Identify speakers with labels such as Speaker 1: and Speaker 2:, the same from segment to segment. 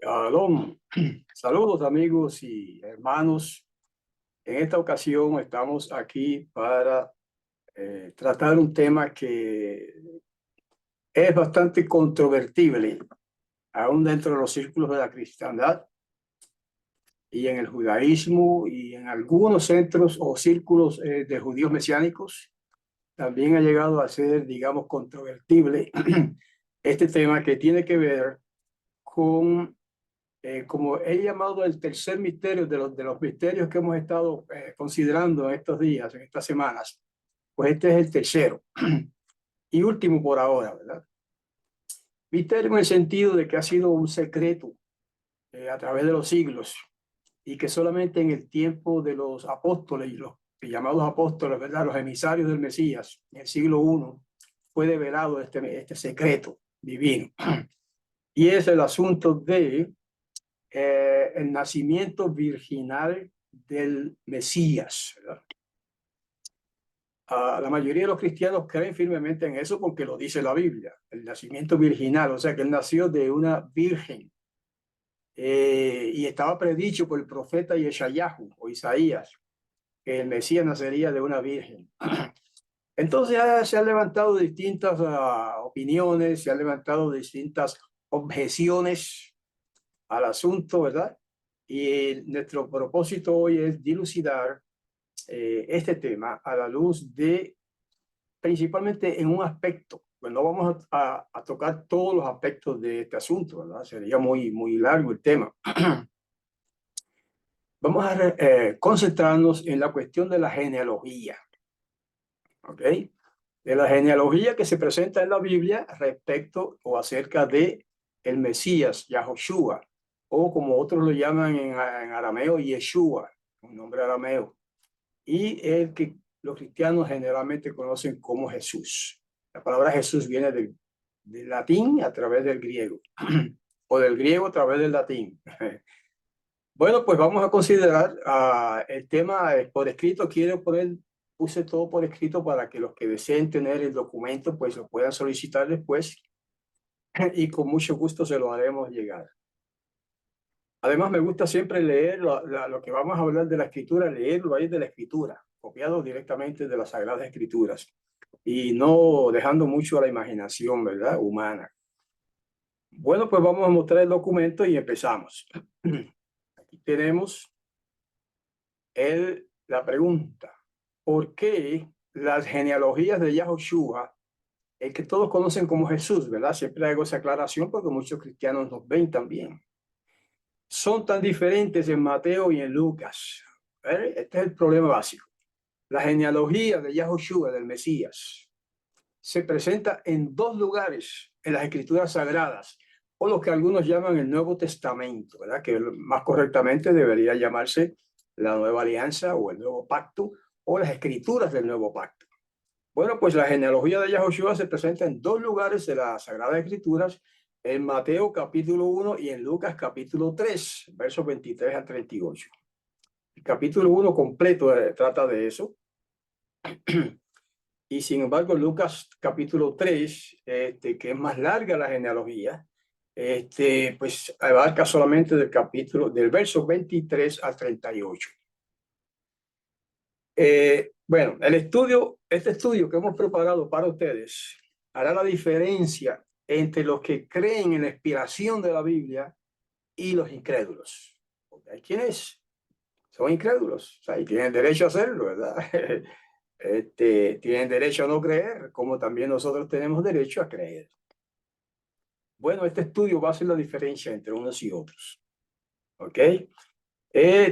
Speaker 1: Shalom. Saludos amigos y hermanos. En esta ocasión estamos aquí para tratar un tema que es bastante controvertible, aún dentro de los círculos de la cristiandad y en el judaísmo y en algunos centros o círculos de judíos mesiánicos. También ha llegado a ser, digamos, controvertible este tema que tiene que ver con como he llamado el tercer misterio de los misterios que hemos estado considerando en estos días, en estas semanas, pues este es el tercero y último por ahora, ¿verdad? Misterio en el sentido de que ha sido un secreto a través de los siglos y que solamente en el tiempo de los apóstoles y los llamados apóstoles, ¿verdad? Los emisarios del Mesías, en el siglo I, fue develado este secreto divino. Y es el asunto de el nacimiento virginal del Mesías, ¿verdad? La mayoría de los cristianos creen firmemente en eso porque lo dice la Biblia, el nacimiento virginal, o sea que él nació de una virgen y estaba predicho por el profeta Yeshayahu o Isaías que el Mesías nacería de una virgen. Entonces se han levantado distintas opiniones, se han levantado distintas objeciones al asunto, ¿verdad? Y nuestro propósito hoy es dilucidar este tema a la luz de, principalmente en un aspecto, pues no vamos a tocar todos los aspectos de este asunto, ¿verdad? Sería muy largo el tema. Vamos a concentrarnos en la cuestión de la genealogía, ¿ok? De la genealogía que se presenta en la Biblia respecto o acerca de el Mesías, Yahoshua, o como otros lo llaman en arameo, Yeshua, un nombre arameo, y el que los cristianos generalmente conocen como Jesús. La palabra Jesús viene del latín a través del griego, o del griego a través del latín. Bueno, pues vamos a considerar el tema por escrito. Puse todo por escrito para que los que deseen tener el documento, pues lo puedan solicitar después y con mucho gusto se lo haremos llegar. Además, me gusta siempre leer lo que vamos a hablar de la escritura, leerlo ahí de la escritura, copiado directamente de las Sagradas Escrituras y no dejando mucho a la imaginación, ¿verdad? Humana. Bueno, pues vamos a mostrar el documento y empezamos. Aquí tenemos la pregunta: ¿por qué las genealogías de Yahoshua, el que todos conocen como Jesús, ¿verdad? Siempre hago esa aclaración porque muchos cristianos nos ven también, son tan diferentes en Mateo y en Lucas? Este es el problema básico. La genealogía de Yahoshua, del Mesías, se presenta en dos lugares en las Escrituras Sagradas, o lo que algunos llaman el Nuevo Testamento, ¿verdad? Que más correctamente debería llamarse la Nueva Alianza o el Nuevo Pacto o las Escrituras del Nuevo Pacto. Bueno, pues la genealogía de Yahoshua se presenta en dos lugares de las Sagradas Escrituras, en Mateo capítulo 1 y en Lucas capítulo 3, versos 23 al 38. El capítulo 1 completo trata de eso. Y sin embargo, Lucas capítulo 3, que es más larga la genealogía, pues abarca solamente del verso 23 al 38. Bueno, este estudio que hemos preparado para ustedes hará la diferencia entre los que creen en la inspiración de la Biblia y los incrédulos. Porque hay quienes son incrédulos, o sea, y tienen derecho a hacerlo, ¿verdad? Tienen derecho a no creer, como también nosotros tenemos derecho a creer. Bueno, este estudio va a hacer la diferencia entre unos y otros. ¿Ok?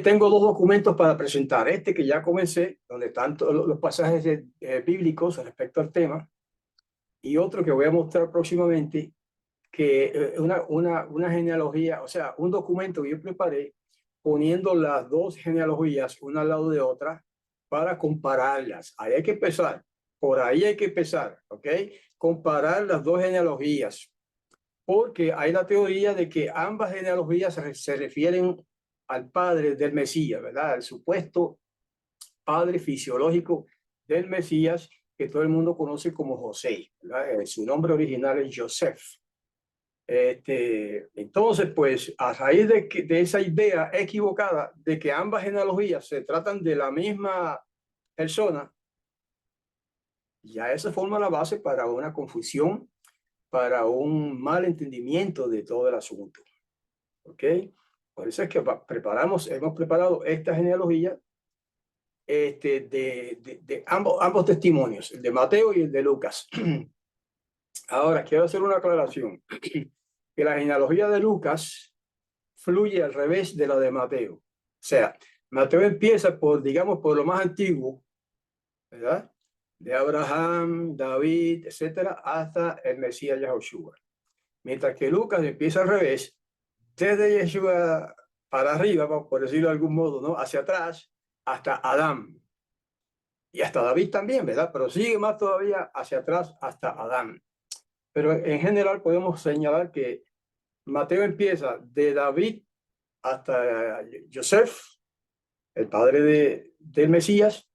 Speaker 1: Tengo dos documentos para presentar. Este que ya comencé, donde están todos los pasajes bíblicos respecto al tema, y otro que voy a mostrar próximamente, que una genealogía, o sea, un documento que yo preparé poniendo las dos genealogías una al lado de otra para compararlas. Ahí hay que empezar, por ahí hay que empezar, ¿ok? Comparar las dos genealogías, porque hay la teoría de que ambas genealogías se refieren al padre del Mesías, ¿verdad? Al supuesto padre fisiológico del Mesías, que todo el mundo conoce como José, ¿verdad? Su nombre original es Joseph. Entonces, pues, a raíz de esa idea equivocada de que ambas genealogías se tratan de la misma persona, ya eso forma la base para una confusión, para un mal entendimiento de todo el asunto. ¿Ok? Por eso es que hemos preparado esta genealogía de ambos testimonios, el de Mateo y el de Lucas. Ahora, quiero hacer una aclaración, que la genealogía de Lucas fluye al revés de la de Mateo. O sea, Mateo empieza por, digamos, por lo más antiguo, ¿verdad? De Abraham, David, etcétera, hasta el Mesías Yahushua. Mientras que Lucas empieza al revés, desde Yeshua para arriba, por decirlo de algún modo, ¿no? Hacia atrás, hasta Adán. Y hasta David también, ¿verdad? Pero sigue más todavía hacia atrás hasta Adán. Pero en general podemos señalar que Mateo empieza de David hasta Joseph, el padre del Mesías,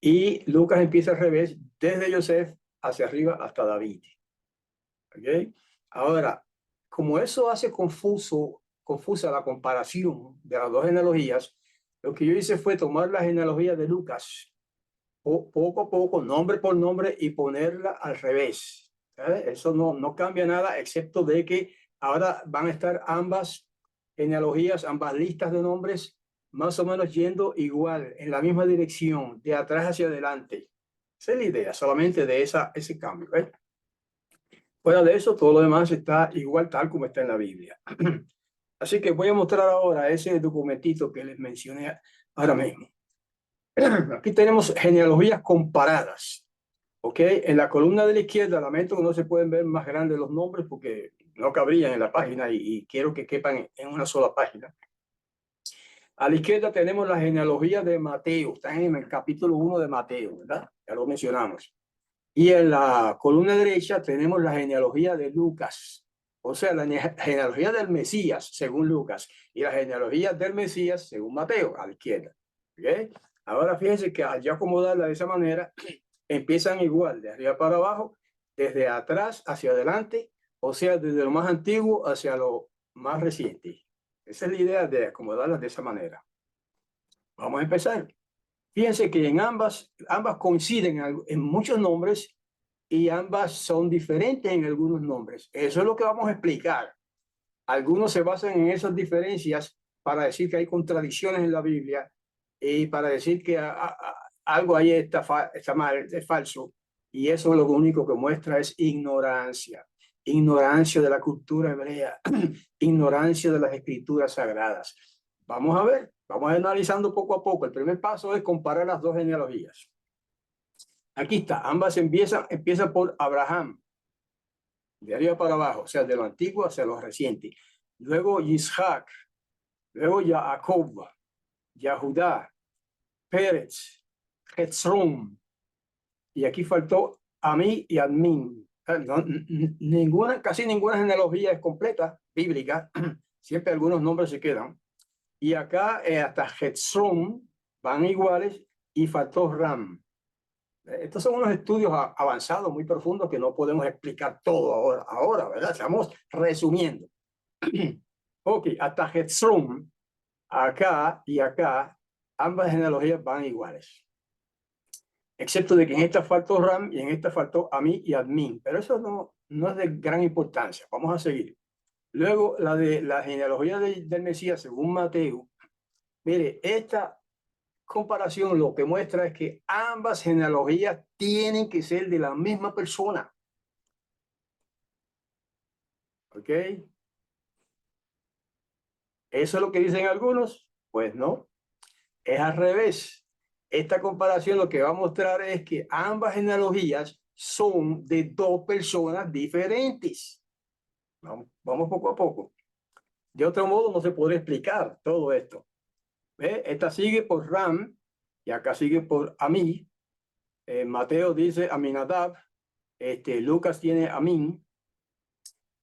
Speaker 1: y Lucas empieza al revés, desde Joseph hacia arriba hasta David. ¿Okay? Ahora, como eso hace confusa la comparación de las dos genealogías, lo que yo hice fue tomar la genealogía de Lucas poco a poco, nombre por nombre, y ponerla al revés. ¿Sabes? Eso no cambia nada, excepto de que ahora van a estar ambas genealogías, ambas listas de nombres, más o menos yendo igual, en la misma dirección, de atrás hacia adelante. Esa es la idea, solamente de ese cambio. ¿Eh? Fuera de eso, todo lo demás está igual tal como está en la Biblia. Así que voy a mostrar ahora ese documentito que les mencioné ahora mismo. Aquí tenemos genealogías comparadas. ¿Ok? En la columna de la izquierda, lamento que no se pueden ver más grandes los nombres porque no cabrían en la página y quiero que quepan en una sola página. A la izquierda tenemos la genealogía de Mateo, está en el capítulo 1 de Mateo, ¿verdad? Ya lo mencionamos. Y en la columna derecha tenemos la genealogía de Lucas, o sea, la genealogía del Mesías, según Lucas, y la genealogía del Mesías, según Mateo, a la izquierda. ¿Okay? Ahora fíjense que al yo acomodarla de esa manera, empiezan igual, de arriba para abajo, desde atrás hacia adelante, o sea, desde lo más antiguo hacia lo más reciente. Esa es la idea de acomodarlas de esa manera. Vamos a empezar. Fíjense que en ambas coinciden en muchos nombres y ambas son diferentes en algunos nombres. Eso es lo que vamos a explicar. Algunos se basan en esas diferencias para decir que hay contradicciones en la Biblia y para decir que algo ahí está mal, es falso. Y eso lo único que muestra es ignorancia. Ignorancia de la cultura hebrea, ignorancia de las escrituras sagradas. Vamos a ver, vamos analizando poco a poco. El primer paso es comparar las dos genealogías. Aquí está, ambas empiezan por Abraham, de arriba para abajo, o sea, de lo antiguo hacia lo reciente. Luego Isaac, luego Jacob, Yahudá, Pérez, Hezrón, y aquí faltó Amí y Admin. Casi ninguna genealogía es completa, bíblica, siempre algunos nombres se quedan. Y acá hasta Hezrón van iguales y faltó Ram. Estos son unos estudios avanzados, muy profundos, que no podemos explicar todo ahora, ¿verdad? Estamos resumiendo. Ok, hasta Hezrón, acá y acá, ambas genealogías van iguales. Excepto de que en esta faltó Ram y en esta faltó Amí y Admin. Pero eso no es de gran importancia. Vamos a seguir. Luego, la de la genealogía del Mesías, según Mateo. Mire, esta comparación lo que muestra es que ambas genealogías tienen que ser de la misma persona. ¿Ok? ¿Eso es lo que dicen algunos? Pues no, es al revés. Esta comparación lo que va a mostrar es que ambas genealogías son de dos personas diferentes. Vamos poco a poco. De otro modo no se podría explicar todo esto. ¿Ve? Esta sigue por Ram y acá sigue por Amí. Mateo dice Aminadab. Lucas tiene Amín.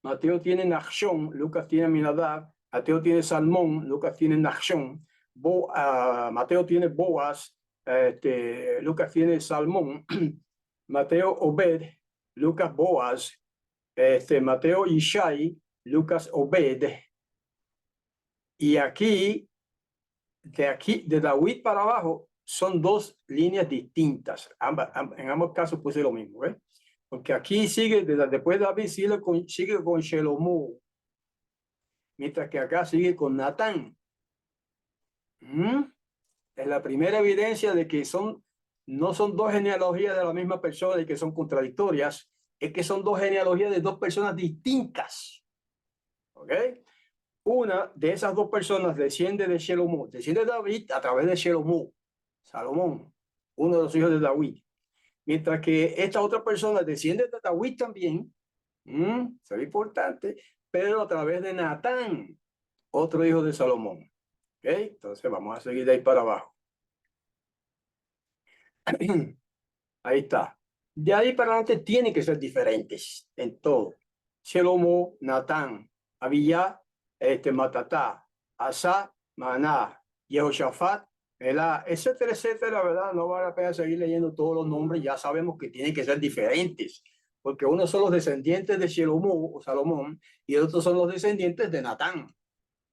Speaker 1: Mateo tiene Nachshon, Lucas tiene Aminadab. Mateo tiene Salmón, Lucas tiene Nachshon. Mateo tiene Boaz, Lucas tiene Salmón. Mateo Obed, Lucas Boaz. Mateo Ishai, Lucas Obed. Y aquí, de David para abajo, son dos líneas distintas. En ambos casos puse lo mismo, ¿eh? Porque aquí sigue, después de David sigue con Shelomo, mientras que acá sigue con Natán. Es la primera evidencia de que no son dos genealogías de la misma persona y que son contradictorias, es que son dos genealogías de dos personas distintas. ¿Ok? Una de esas dos personas desciende de Shelomo, desciende de David a través de Shelomo, Salomón, uno de los hijos de David. Mientras que esta otra persona desciende de David también, eso es importante, pero a través de Natán, otro hijo de Salomón. ¿Ok? Entonces vamos a seguir de ahí para abajo. Ahí está. De ahí para adelante tienen que ser diferentes en todo. Shelomo, Natán, Abiyá, Matatá, Asa, Maná, Yehoshafat, etcétera, etcétera, ¿verdad? No vale la pena seguir leyendo todos los nombres, ya sabemos que tienen que ser diferentes, porque unos son los descendientes de Shelomo o Salomón y otros son los descendientes de Natán,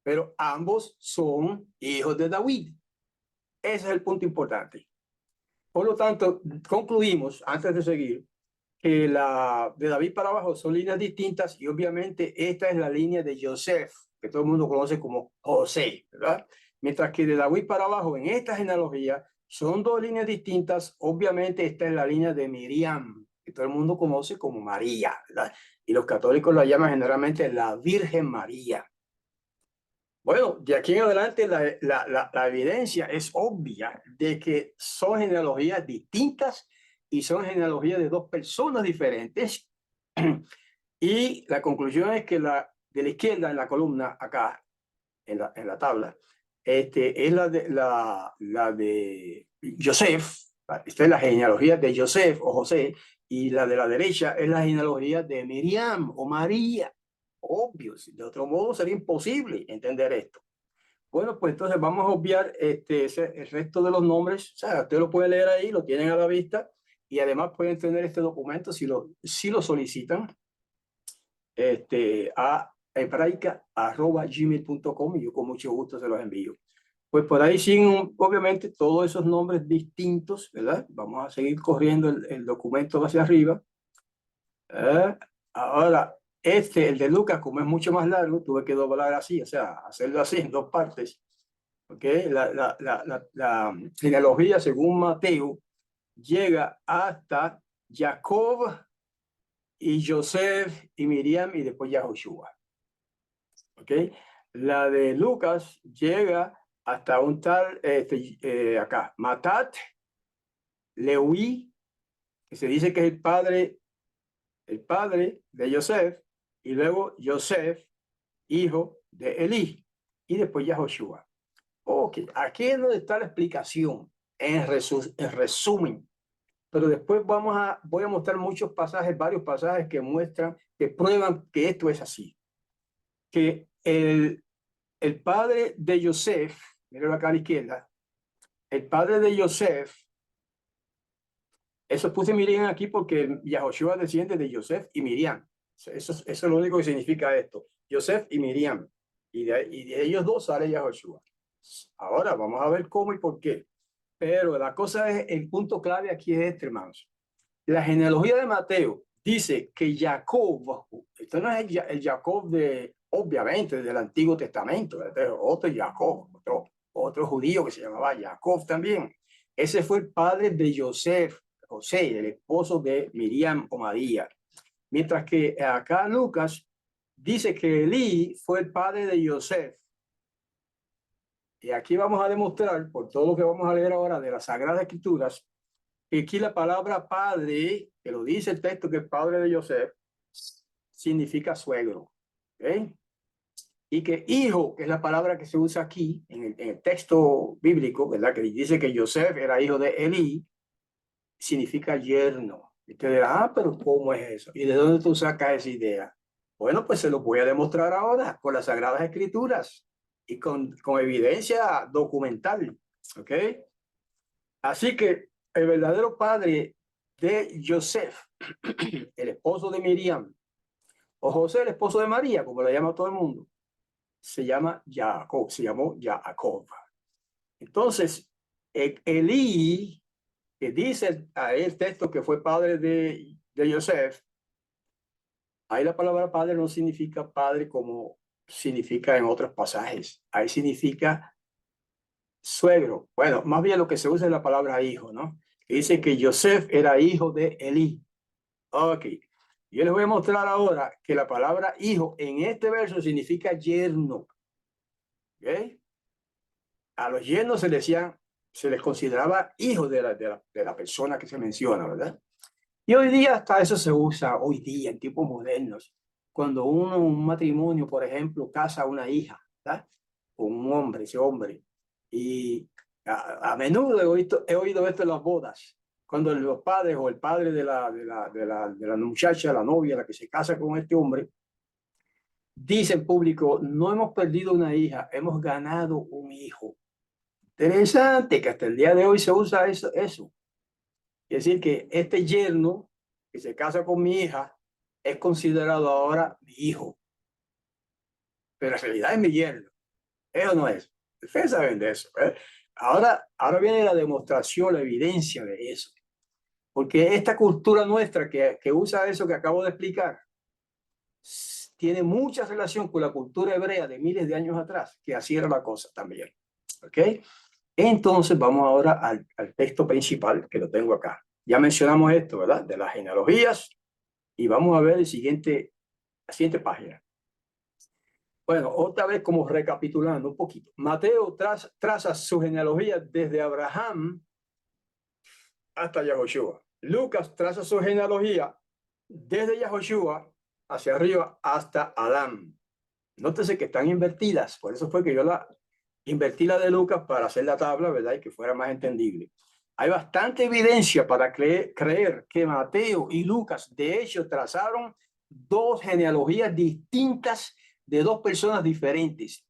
Speaker 1: pero ambos son hijos de David. Ese es el punto importante. Por lo tanto, concluimos, antes de seguir, que de David para abajo son líneas distintas y obviamente esta es la línea de Joseph, que todo el mundo conoce como José, ¿verdad? Mientras que de David para abajo en esta genealogía son dos líneas distintas, obviamente esta es la línea de Miriam, que todo el mundo conoce como María, ¿verdad? Y los católicos la llaman generalmente la Virgen María. Bueno, de aquí en adelante la evidencia es obvia de que son genealogías distintas y son genealogías de dos personas diferentes. Y la conclusión es que de la izquierda en la columna, acá, en la tabla, es la de Joseph. Esta es la genealogía de Joseph o José, y la de la derecha es la genealogía de Miriam o María. Obvio, de otro modo sería imposible entender esto. Bueno, pues entonces vamos a obviar el resto de los nombres. O sea, usted lo puede leer ahí, lo tienen a la vista y además pueden tener este documento si lo solicitan a hebraica@gmail.com y yo con mucho gusto se los envío. Pues por ahí siguen obviamente todos esos nombres distintos, ¿verdad? Vamos a seguir corriendo el documento hacia arriba. Ahora, el de Lucas, como es mucho más largo, tuve que doblar así, o sea, hacerlo así en dos partes. ¿Okay? La genealogía, según Mateo, llega hasta Jacob y Joseph y Miriam y después Yahoshua. ¿Okay? La de Lucas llega hasta un tal, acá, Matat, Leví, que se dice que es el padre de Joseph, y luego Joseph, hijo de Elí, y después Yahoshua. Ok, aquí es donde está la explicación, en resumen. Pero después voy a mostrar muchos pasajes, varios pasajes que muestran, que prueban que esto es así. Que el padre de Joseph, miren acá a la izquierda, el padre de Joseph, eso puse Miriam aquí porque Yahoshua desciende de Joseph y Miriam. Eso es lo único que significa esto. Joseph y Miriam. Y de ellos dos sale Yahoshua. Ahora vamos a ver cómo y por qué. Pero la cosa es, el punto clave aquí es este, hermanos. La genealogía de Mateo dice que Jacob, esto no es el Jacob obviamente, del Antiguo Testamento, otro Jacob, otro judío que se llamaba Jacob también. Ese fue el padre de José, el esposo de Miriam o María. Mientras que acá Lucas dice que Elí fue el padre de Joseph. Y aquí vamos a demostrar, por todo lo que vamos a leer ahora de las Sagradas Escrituras, que aquí la palabra padre, que lo dice el texto que es padre de Joseph, significa suegro. ¿Okay? Y que hijo, que es la palabra que se usa aquí en el texto bíblico, ¿verdad? Que dice que Joseph era hijo de Elí, significa yerno. Y te dirá, pero ¿cómo es eso? ¿Y de dónde tú sacas esa idea? Bueno, pues se lo voy a demostrar ahora con las Sagradas Escrituras y con evidencia documental. ¿Ok? Así que el verdadero padre de Joseph, el esposo de Miriam, o José, el esposo de María, como le llama todo el mundo, se llama Jacob, se llamó Jacob. Entonces, Elí, que dice ahí el texto que fue padre de Yosef, ahí la palabra padre no significa padre como significa en otros pasajes. Ahí significa suegro. Bueno, más bien lo que se usa es la palabra hijo, ¿no? Dice que Yosef era hijo de Elí. Ok. Yo les voy a mostrar ahora que la palabra hijo en este verso significa yerno. ¿Ok? A los yernos se les consideraba hijos de la persona que se menciona, ¿verdad? Y hoy día hasta eso se usa, hoy día, en tiempos modernos, cuando un matrimonio, por ejemplo, casa a una hija, ¿verdad? Con un hombre, ese hombre. Y a menudo he oído esto en las bodas, cuando los padres o el padre de la muchacha, la novia, la que se casa con este hombre, dice en público, no hemos perdido una hija, hemos ganado un hijo. Interesante que hasta el día de hoy se usa eso. Es decir, que este yerno que se casa con mi hija es considerado ahora mi hijo, pero en realidad es mi yerno. Eso no es. Ustedes saben de eso. Ahora viene la demostración, la evidencia de eso. Porque esta cultura nuestra que usa eso que acabo de explicar tiene mucha relación con la cultura hebrea de miles de años atrás, que así era la cosa también. ¿Ok? Entonces vamos ahora al texto principal que lo tengo acá. Ya mencionamos esto, ¿verdad? De las genealogías y vamos a ver la siguiente página. Bueno, otra vez como recapitulando un poquito. Mateo traza su genealogía desde Abraham hasta Yahoshua. Lucas traza su genealogía desde Yahoshua hacia arriba hasta Adán. Nótese que están invertidas, por eso fue que yo invertí la de Lucas para hacer la tabla, ¿verdad? Y que fuera más entendible. Hay bastante evidencia para creer que Mateo y Lucas, de hecho, trazaron dos genealogías distintas de dos personas diferentes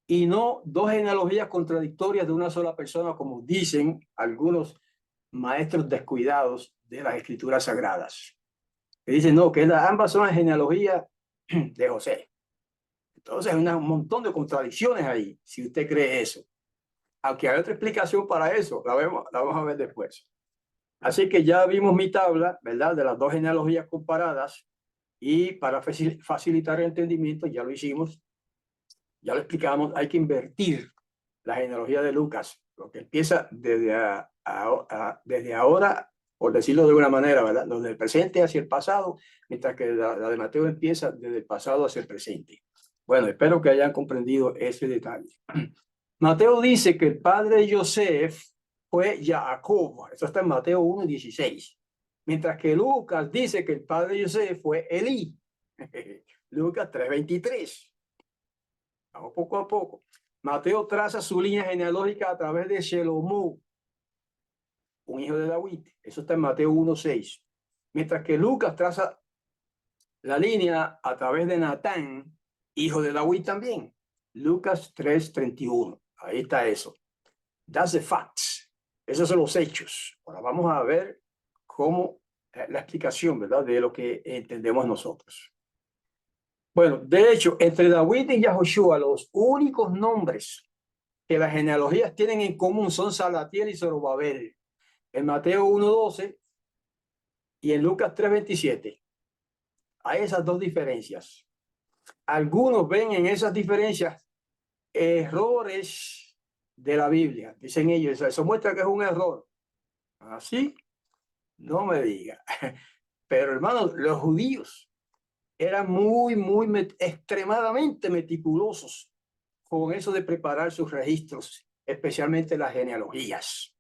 Speaker 1: y no dos genealogías contradictorias de una sola persona, como dicen algunos maestros descuidados de las escrituras sagradas. Que dicen, no, que ambas son las genealogías de José. Entonces hay un montón de contradicciones ahí, si usted cree eso. Aunque hay otra explicación para eso, la vamos a ver después. Así que ya vimos mi tabla, ¿verdad? De las dos genealogías comparadas y para facilitar el entendimiento, ya lo hicimos, ya lo explicamos, hay que invertir la genealogía de Lucas, lo que empieza desde ahora, por decirlo de alguna manera, ¿verdad? Desde el presente hacia el pasado, mientras que la de Mateo empieza desde el pasado hacia el presente. Bueno, espero que hayan comprendido ese detalle. Mateo dice que el padre de Yosef fue Jacob. Eso está en Mateo 1:16. Mientras que Lucas dice que el padre de Yosef fue Elí. Lucas 3:23. Vamos poco a poco. Mateo traza su línea genealógica a través de Shelomó, un hijo de David. Eso está en Mateo 1:6. Mientras que Lucas traza la línea a través de Natán, hijo de David también. Lucas 3:31. Ahí está eso. That's the facts. Esos son los hechos. Ahora vamos a ver cómo la explicación, ¿verdad? De lo que entendemos nosotros. Bueno, de hecho, entre David y Yahoshua, los únicos nombres que las genealogías tienen en común son Salatiel y Zorobabel. En Mateo 1:12 y en Lucas 3:27. Hay esas dos diferencias. Algunos ven en esas diferencias errores de la Biblia. Dicen ellos, eso muestra que es un error. Así, no me diga. Pero hermanos, los judíos eran extremadamente meticulosos con eso de preparar sus registros, especialmente las genealogías.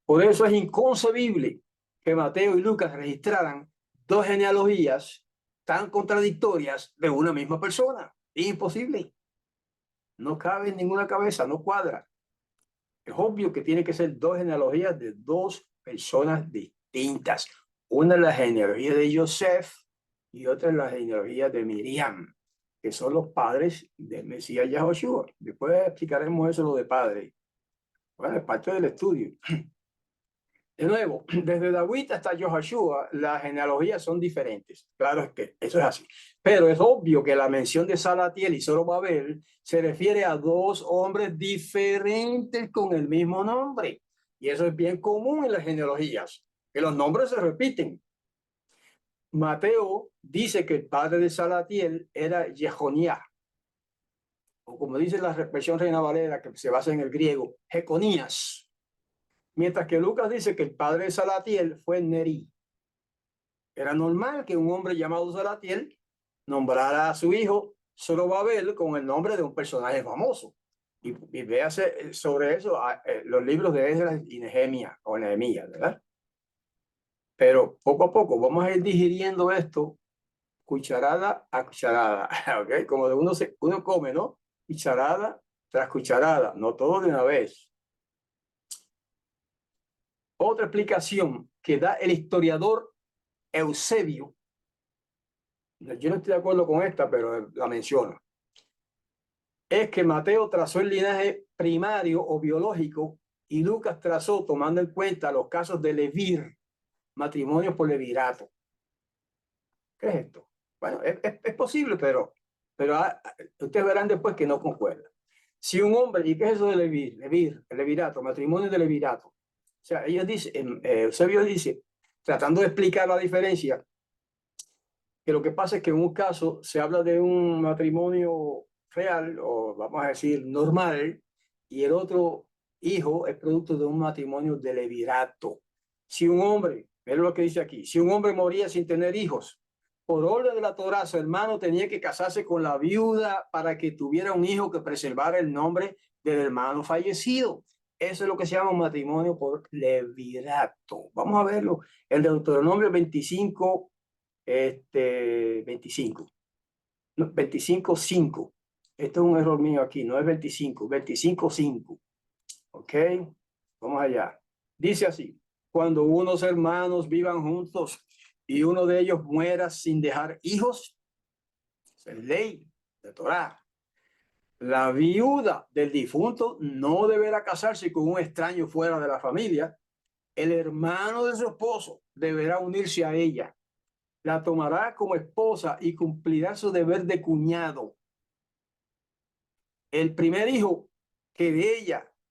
Speaker 1: Por eso es inconcebible que Mateo y Lucas registraran dos genealogías tan contradictorias de una misma persona. Es imposible. No cabe en ninguna cabeza, no cuadra. Es obvio que tiene que ser dos genealogías de dos personas distintas. Una es la genealogía de Yosef y otra es la genealogía de Miriam, que son los padres del Mesías Yahoshua. Después explicaremos eso lo de padre. Bueno, es parte del estudio. De nuevo, desde David hasta Joshua, las genealogías son diferentes. Claro, es que eso es así. Pero es obvio que la mención de Salatiel y Zorobabel se refiere a dos hombres diferentes con el mismo nombre. Y eso es bien común en las genealogías, que los nombres se repiten. Mateo dice que el padre de Salatiel era Jehonías, o como dice la versión Reina Valera, que se basa en el griego, Jeconías. Mientras que Lucas dice que el padre de Salatiel fue Neri. Era normal que un hombre llamado Salatiel nombrara a su hijo Zorobabel con el nombre de un personaje famoso. Y véase sobre eso los libros de Esdras y Nehemías, o Nehemías, ¿verdad? Pero poco a poco vamos a ir digiriendo esto cucharada a cucharada, ¿ok? Como de uno come, ¿no? Cucharada tras cucharada, no todo de una vez. Otra explicación que da el historiador Eusebio, yo no estoy de acuerdo con esta, pero la menciono, es que Mateo trazó el linaje primario o biológico y Lucas trazó tomando en cuenta los casos de levir, matrimonio por levirato. ¿Qué es esto? Bueno, es posible, pero ustedes verán después que no concuerda. Si un hombre, ¿y qué es eso de levir? Levir, el levirato, matrimonio de levirato. O sea, ellos dicen, Eusebio dice, tratando de explicar la diferencia, que lo que pasa es que en un caso se habla de un matrimonio real, o vamos a decir normal, y el otro hijo es producto de un matrimonio de levirato. Si un hombre, miren lo que dice aquí, si un hombre moría sin tener hijos, por orden de la Torá, su hermano tenía que casarse con la viuda para que tuviera un hijo que preservara el nombre del hermano fallecido. Eso es lo que se llama un matrimonio por levirato. Vamos a verlo. El Deuteronomio 25, 25, no, 25:5. Esto es un error mío aquí, no es 25, 25:5. ¿Ok? Vamos allá. Dice así, cuando unos hermanos vivan juntos y uno de ellos muera sin dejar hijos, es ley de Torá. La viuda del difunto no deberá casarse con un extraño fuera de la familia. El hermano de su esposo deberá unirse a ella. La tomará como esposa y cumplirá su deber de cuñado. El primer hijo que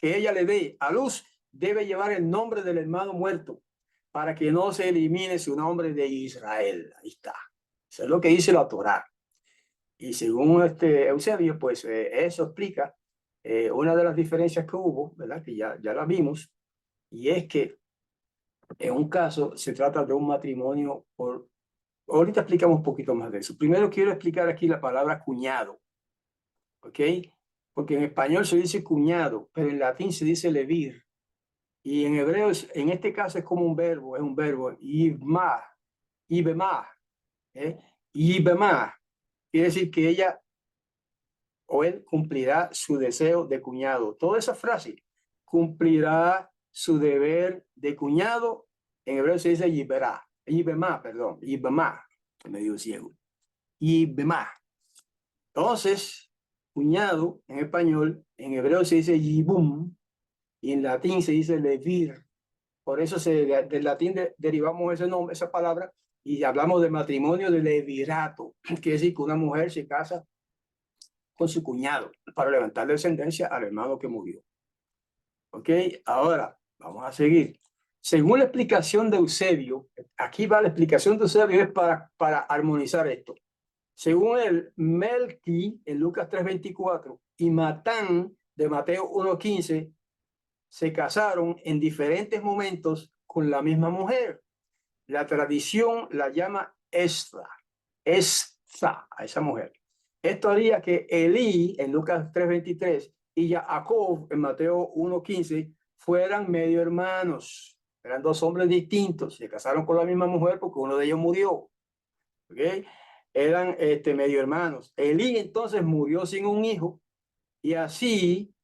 Speaker 1: ella le dé a luz, debe llevar el nombre del hermano muerto para que no se elimine su nombre de Israel. Ahí está. Eso es lo que dice la Torá. Y según Eusebio, pues eso explica una de las diferencias que hubo, ¿verdad? Que ya la vimos, y es que en un caso se trata de un matrimonio por... Ahorita explicamos un poquito más de eso. Primero quiero explicar aquí la palabra cuñado, ¿ok? Porque en español se dice cuñado, pero en latín se dice levir. Y en hebreo, en este caso es como un verbo, es un verbo, ibma, ibema, ibema. Quiere decir que ella o él cumplirá su deseo de cuñado. Toda esa frase, cumplirá su deber de cuñado, en hebreo se dice yibera, yibema, perdón, yibema, medio ciego, yibema. Entonces, cuñado en español, en hebreo se dice yibum y en latín se dice levir. Por eso del latín derivamos ese nombre, esa palabra, y hablamos de matrimonio de levirato. Quiere decir que una mujer se casa con su cuñado para levantar descendencia al hermano que murió. ¿Ok? Ahora, vamos a seguir. Según la explicación de Eusebio, aquí va la explicación de Eusebio, es para armonizar esto. Según él, Melqui en Lucas 3:24 y Matán de Mateo 1:15 se casaron en diferentes momentos con la misma mujer. La tradición la llama Estra a esa mujer. Esto haría que Elí en Lucas 3:23 y Jacob en Mateo 1:15 fueran medio hermanos. Eran dos hombres distintos, se casaron con la misma mujer porque uno de ellos murió. ¿Okay? Eran medio hermanos. Elí entonces murió sin un hijo y así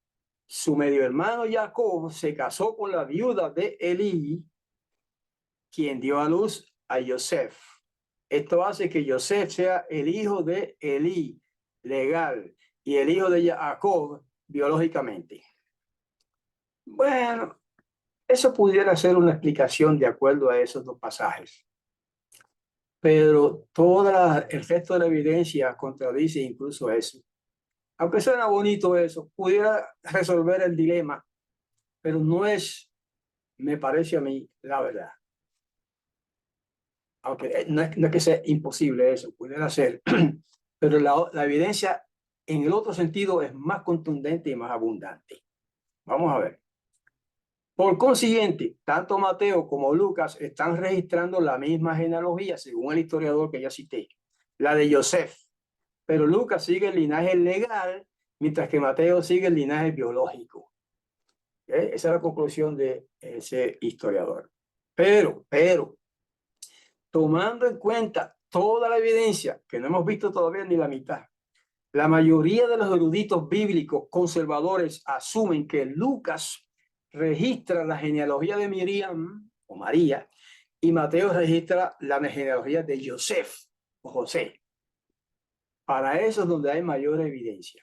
Speaker 1: su medio hermano Jacob se casó con la viuda de Elí, quien dio a luz a Yosef. Esto hace que Yosef sea el hijo de Elí, legal, y el hijo de Jacob, biológicamente. Bueno, Eso pudiera ser una explicación de acuerdo a esos dos pasajes, pero el resto de la evidencia contradice incluso eso. Aunque suena bonito eso, pudiera resolver el dilema, pero no es, me parece a mí, la verdad. Aunque no es que sea imposible eso, pudiera ser, pero la evidencia en el otro sentido es más contundente y más abundante. Vamos a ver. Por consiguiente, tanto Mateo como Lucas están registrando la misma genealogía, según el historiador que ya cité, la de Joseph. Pero Lucas sigue el linaje legal, mientras que Mateo sigue el linaje biológico. Esa es la conclusión de ese historiador. Pero, tomando en cuenta toda la evidencia, que no hemos visto todavía ni la mitad, la mayoría de los eruditos bíblicos conservadores asumen que Lucas registra la genealogía de Miriam o María y Mateo registra la genealogía de Joseph o José. Para eso es donde hay mayor evidencia.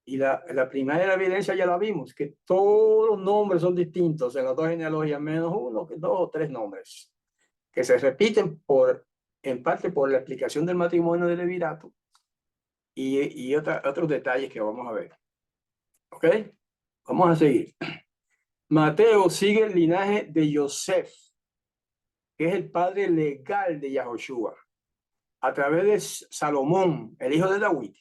Speaker 1: Y la primera evidencia ya la vimos, que todos los nombres son distintos en las dos genealogías, menos uno, que dos o tres nombres, que se repiten en parte por la explicación del matrimonio del levirato y otros detalles que vamos a ver. ¿Ok? Vamos a seguir. Mateo sigue el linaje de Joseph, que es el padre legal de Yahoshua, a través de Salomón, el hijo de David.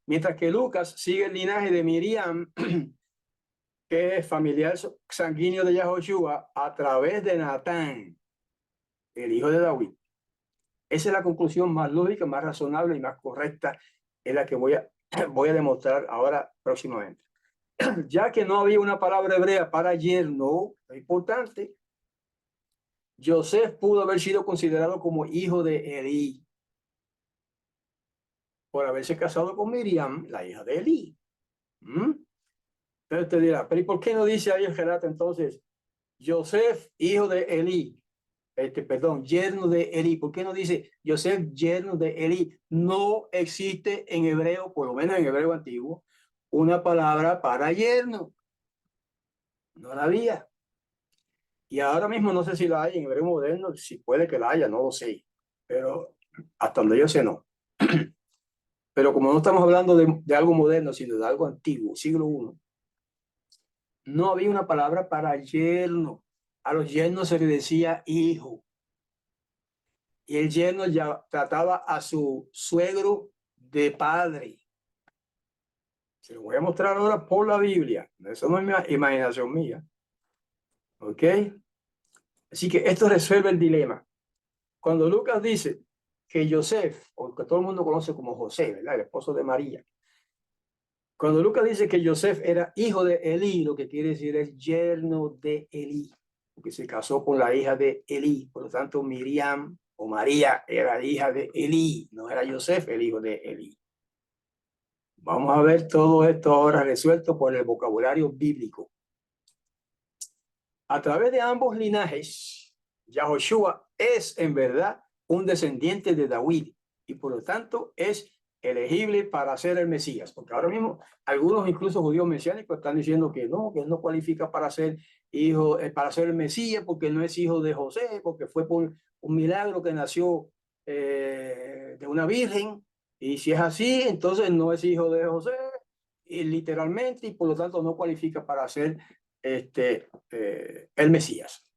Speaker 1: Mientras que Lucas sigue el linaje de Miriam, que es familiar sanguíneo de Yahoshua, a través de Natán, el hijo de David. Esa es la conclusión más lógica, más razonable y más correcta, es la que voy a demostrar ahora próximamente. Ya que no había una palabra hebrea para yerno, es importante, Joseph pudo haber sido considerado como hijo de Elí, por haberse casado con Miriam, la hija de Elí. Entonces te dirá, pero ¿y por qué no dice ahí el relato entonces, Joseph, hijo de Elí? Perdón, yerno de Elí. ¿Por qué no dice Joseph, yerno de Elí? No existe en hebreo, por lo menos en hebreo antiguo, una palabra para yerno. No la había. Y ahora mismo no sé si la hay en hebreo moderno, si puede que la haya, no lo sé. Pero hasta donde yo sé, no. Pero como no estamos hablando de algo moderno, sino de algo antiguo, siglo I, no había una palabra para yerno. A los yernos se les decía hijo. Y el yerno ya trataba a su suegro de padre. Se lo voy a mostrar ahora por la Biblia. Eso no es imaginación mía. ¿Ok? Así que esto resuelve el dilema. Cuando Lucas dice que Joseph, o que todo el mundo conoce como José, ¿verdad? El esposo de María. Cuando Lucas dice que Joseph era hijo de Elí, lo que quiere decir es yerno de Elí, porque se casó con la hija de Elí. Por lo tanto, Miriam o María era hija de Elí, no era Joseph el hijo de Elí. Vamos a ver todo esto ahora resuelto por el vocabulario bíblico. A través de ambos linajes, Yahoshua es en verdad un descendiente de David y por lo tanto es elegible para ser el Mesías, porque ahora mismo algunos incluso judíos mesiánicos están diciendo que él no cualifica para ser hijo, para ser el Mesías porque no es hijo de José, porque fue por un milagro que nació de una virgen, y si es así, entonces no es hijo de José, y literalmente, y por lo tanto no cualifica para ser el Mesías.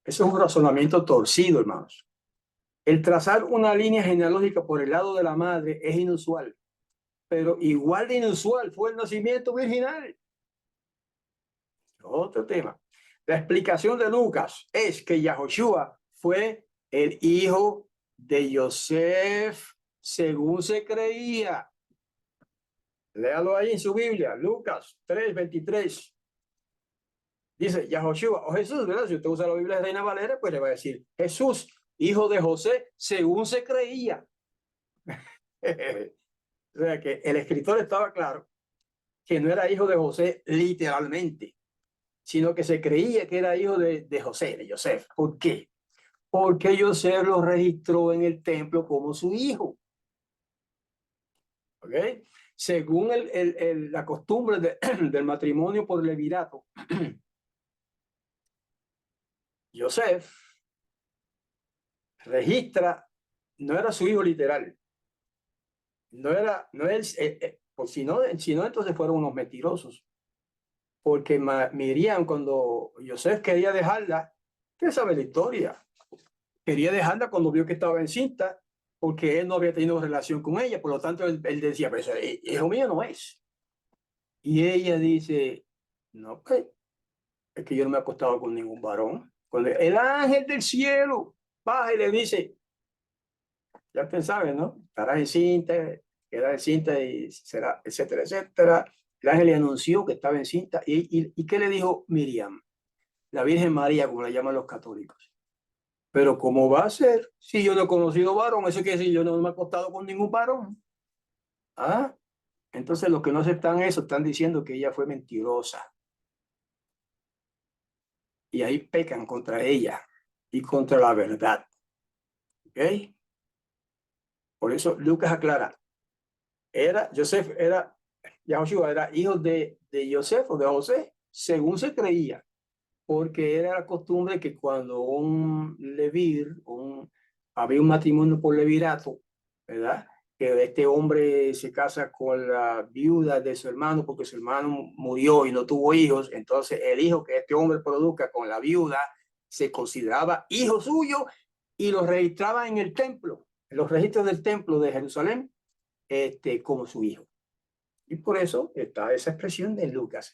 Speaker 1: Eso es un razonamiento torcido, hermanos. El trazar una línea genealógica por el lado de la madre es inusual, pero igual de inusual fue el nacimiento virginal. Otro tema. La explicación de Lucas es que Yahoshua fue el hijo de Joseph según se creía. Léalo ahí en su Biblia, Lucas 3:23. Dice Yahoshua o Jesús, ¿verdad? Si usted usa la Biblia de Reina Valera, pues le va a decir Jesús, hijo de José, según se creía. O sea que el escritor estaba claro que no era hijo de José literalmente, sino que se creía que era hijo de José, de Joseph. ¿Por qué? Porque Joseph lo registró en el templo como su hijo. ¿Ok? Según la costumbre del matrimonio por levirato, Yosef registra, no era su hijo literal, no es, pues si no, entonces fueron unos mentirosos, porque Miriam, cuando Yosef quería dejarla, usted sabe la historia, quería dejarla cuando vio que estaba encinta, porque él no había tenido relación con ella, por lo tanto él decía, pero hijo mío no es. Y ella dice, no, pues, es que yo no me he acostado con ningún varón. Cuando el ángel del cielo baja y le dice, ya usted sabe, ¿no? Estarás encinta, quedará encinta y será, etcétera, etcétera. El ángel le anunció que estaba encinta. ¿Y qué le dijo Miriam? La Virgen María, como la llaman los católicos. Pero ¿cómo va a ser si yo no he conocido varón? Eso quiere decir, yo no me he acostado con ningún varón. ¿Ah? Entonces los que no aceptan eso están diciendo que ella fue mentirosa. Y ahí pecan contra ella y contra la verdad. ¿Ok? Por eso Lucas aclara, Joseph Yahoshua era hijo de Joseph o de José, según se creía, porque era la costumbre que cuando había un matrimonio por levirato, ¿verdad? Que este hombre se casa con la viuda de su hermano porque su hermano murió y no tuvo hijos, entonces el hijo que este hombre produzca con la viuda se consideraba hijo suyo y lo registraba en el templo, en los registros del templo de Jerusalén, como su hijo. Y por eso está esa expresión de Lucas.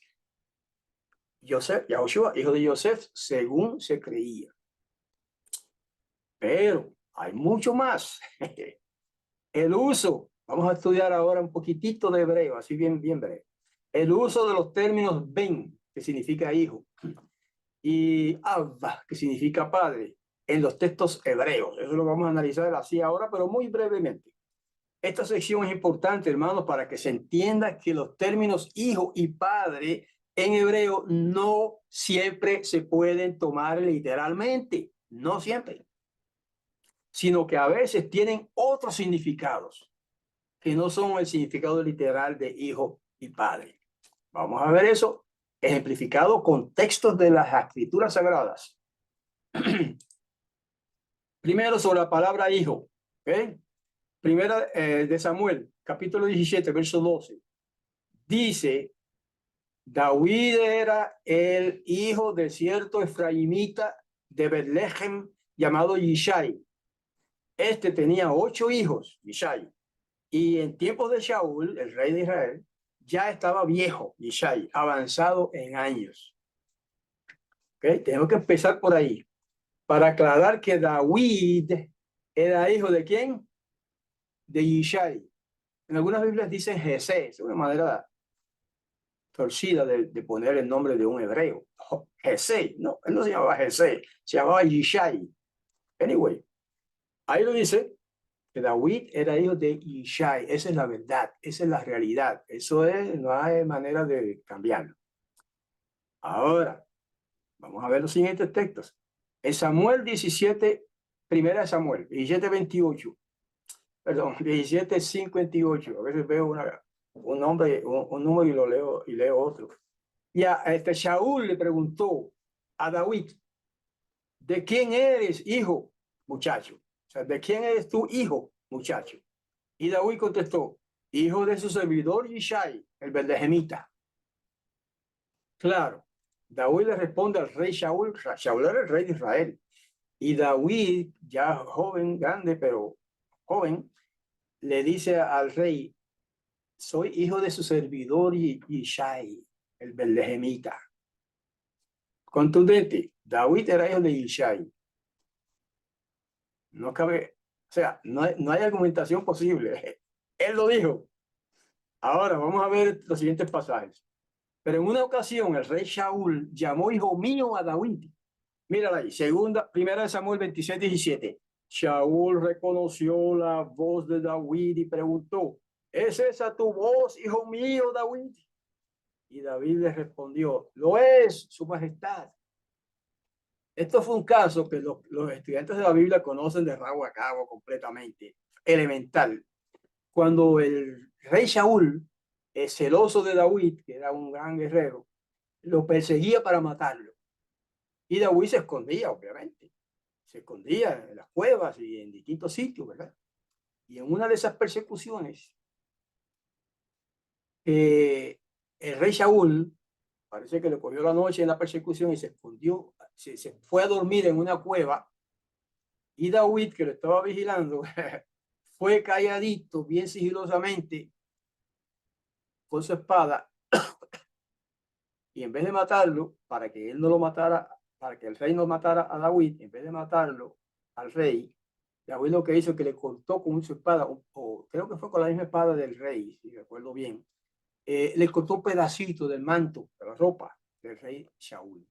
Speaker 1: Yahoshua, hijo de Joseph, según se creía. Pero hay mucho más. El uso, vamos a estudiar ahora un poquitito de hebreo, así bien breve. El uso de los términos ben, que significa hijo, y abba, que significa padre, en los textos hebreos. Eso lo vamos a analizar así ahora, pero muy brevemente. Esta sección es importante, hermanos, para que se entienda que los términos hijo y padre en hebreo no siempre se pueden tomar literalmente, no siempre, sino que a veces tienen otros significados que no son el significado literal de hijo y padre. Vamos a ver eso ejemplificado con textos de las escrituras sagradas. Primero sobre la palabra hijo, ¿ok? Primera de Samuel, capítulo 17, verso 12. Dice, David era el hijo de cierto efraimita de Betlehem llamado Yishai. Este tenía 8 hijos, Yishai. Y en tiempos de Shaul, el rey de Israel, ya estaba viejo, Yishai, avanzado en años. ¿Okay? Tenemos que empezar por ahí, para aclarar que David era hijo de ¿quién? De Yishai. En algunas Biblias dicen Jesé, es una manera torcida de poner el nombre de un hebreo. Jesé, no, él no se llamaba Jesé, se llamaba Yishai. Anyway, ahí lo dice, que David era hijo de Ishai. Esa es la verdad, esa es la realidad. Eso es, no hay manera de cambiarlo. Ahora, vamos a ver los siguientes textos. En Samuel 17, primera de Samuel, 17:28, perdón, 17:58. A veces veo un nombre, un número y leo otro. Ya, Shaul le preguntó a David, ¿de quién eres hijo, muchacho? O sea, ¿de quién eres tu hijo, muchacho? Y David contestó, hijo de su servidor Yishai, el betlehemita. Claro, David le responde al rey Shaul. Shaul era el rey de Israel. Y David, ya joven, grande, pero joven, le dice al rey, soy hijo de su servidor Yishai, el betlehemita. Contundente, David era hijo de Yishai. No cabe, o sea, no hay argumentación posible. Él lo dijo. Ahora vamos a ver los siguientes pasajes. Pero en una ocasión el rey Shaul llamó hijo mío a David. Mírala ahí, primera de Samuel 26:17. Shaul reconoció la voz de David y preguntó, ¿es esa tu voz, hijo mío, David? Y David le respondió, lo es, su majestad. Esto fue un caso que los estudiantes de la Biblia conocen de rabo a cabo completamente, elemental. Cuando el rey Shaul, celoso de David, que era un gran guerrero, lo perseguía para matarlo. Y David se escondía, obviamente. Se escondía en las cuevas y en distintos sitios, ¿verdad? Y en una de esas persecuciones, el rey Saúl parece que le cogió la noche en la persecución y se escondió, se fue a dormir en una cueva. Y David, que lo estaba vigilando, fue calladito, bien sigilosamente, con su espada, y en vez de matarlo, para que él no lo matara, para que el rey no matara a David, en vez de matarlo al rey, David lo que hizo es que le cortó con su espada, o creo que fue con la misma espada del rey, si recuerdo bien, le cortó un pedacito del manto, de la ropa del rey Saúl.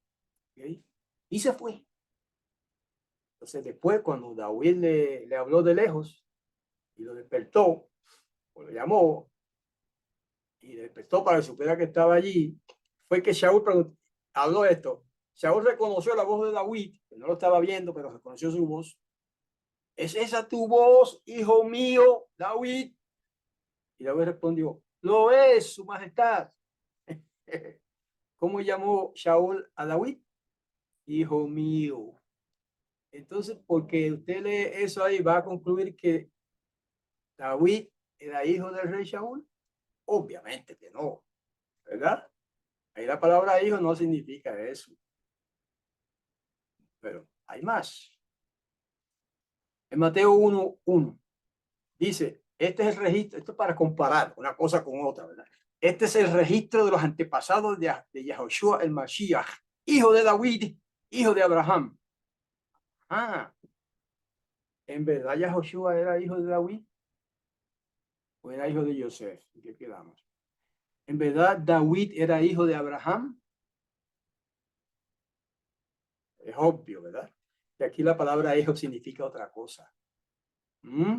Speaker 1: ¿Okay? Y se fue. Entonces después, cuando David le habló de lejos y lo despertó, o lo llamó, y despertó para que supiera que estaba allí, fue que Saúl habló esto. Saúl reconoció la voz de David, que no lo estaba viendo, pero reconoció su voz. ¿Es esa tu voz, hijo mío, David? Y David respondió, lo es, su majestad. ¿Cómo llamó Saúl a David? Hijo mío. Entonces, porque usted lee eso ahí, va a concluir que David era hijo del rey Saúl. Obviamente que no, ¿verdad? Ahí la palabra hijo no significa eso, pero hay más. En Mateo 1:1 dice, este es el registro, esto es para comparar una cosa con otra, ¿verdad? Este es el registro de los antepasados de Yahoshua el Mashiach, hijo de David, hijo de Abraham. Ah, ¿en verdad Yahoshua era hijo de David o era hijo de Yosef? ¿En qué quedamos? ¿En verdad David era hijo de Abraham? Es obvio, ¿verdad? Que aquí la palabra hijo significa otra cosa. ¿Mm?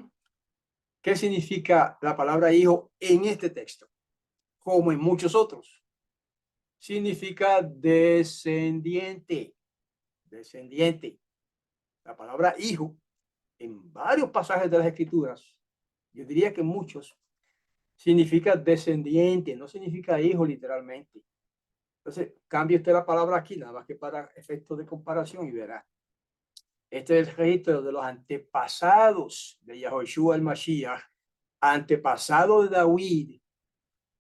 Speaker 1: ¿Qué significa la palabra hijo en este texto? Como en muchos otros. Significa descendiente. Descendiente. La palabra hijo en varios pasajes de las escrituras, yo diría que muchos, significa descendiente, no significa hijo literalmente. Entonces, cambie usted la palabra aquí, nada más que para efectos de comparación y verá. Este es el registro de los antepasados de Yahoshua el Mashiach, antepasado de David.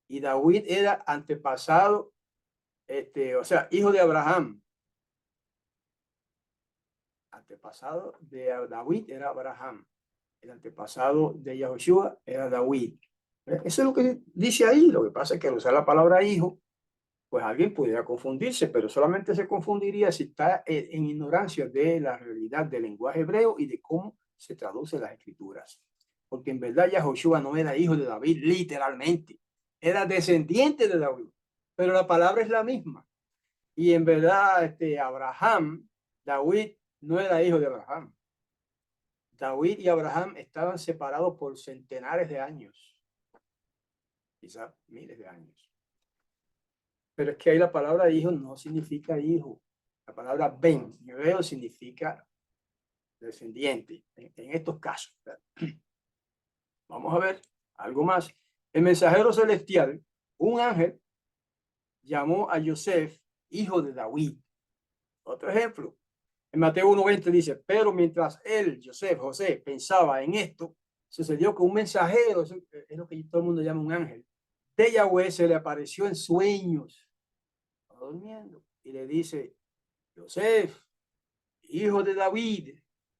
Speaker 1: Y David era antepasado, o sea, hijo de Abraham. Antepasado de David era Abraham. El antepasado de Yahoshua era David. Eso es lo que dice ahí. Lo que pasa es que al usar la palabra hijo, pues alguien pudiera confundirse, pero solamente se confundiría si está en ignorancia de la realidad del lenguaje hebreo y de cómo se traducen las escrituras. Porque en verdad Yahoshua no era hijo de David, literalmente. Era descendiente de David, pero la palabra es la misma. Y en verdad, Abraham, David no era hijo de Abraham. David y Abraham estaban separados por centenares de años, quizás miles de años. Pero es que ahí la palabra hijo no significa hijo. La palabra ben en hebreo significa descendiente en estos casos. Vamos a ver algo más. El mensajero celestial, un ángel, llamó a Yosef hijo de David. Otro ejemplo. En Mateo 1:20 dice, pero mientras él, José, pensaba en esto, sucedió que un mensajero, eso es lo que todo el mundo llama un ángel, de Yahweh se le apareció en sueños, durmiendo, y le dice, José, hijo de David,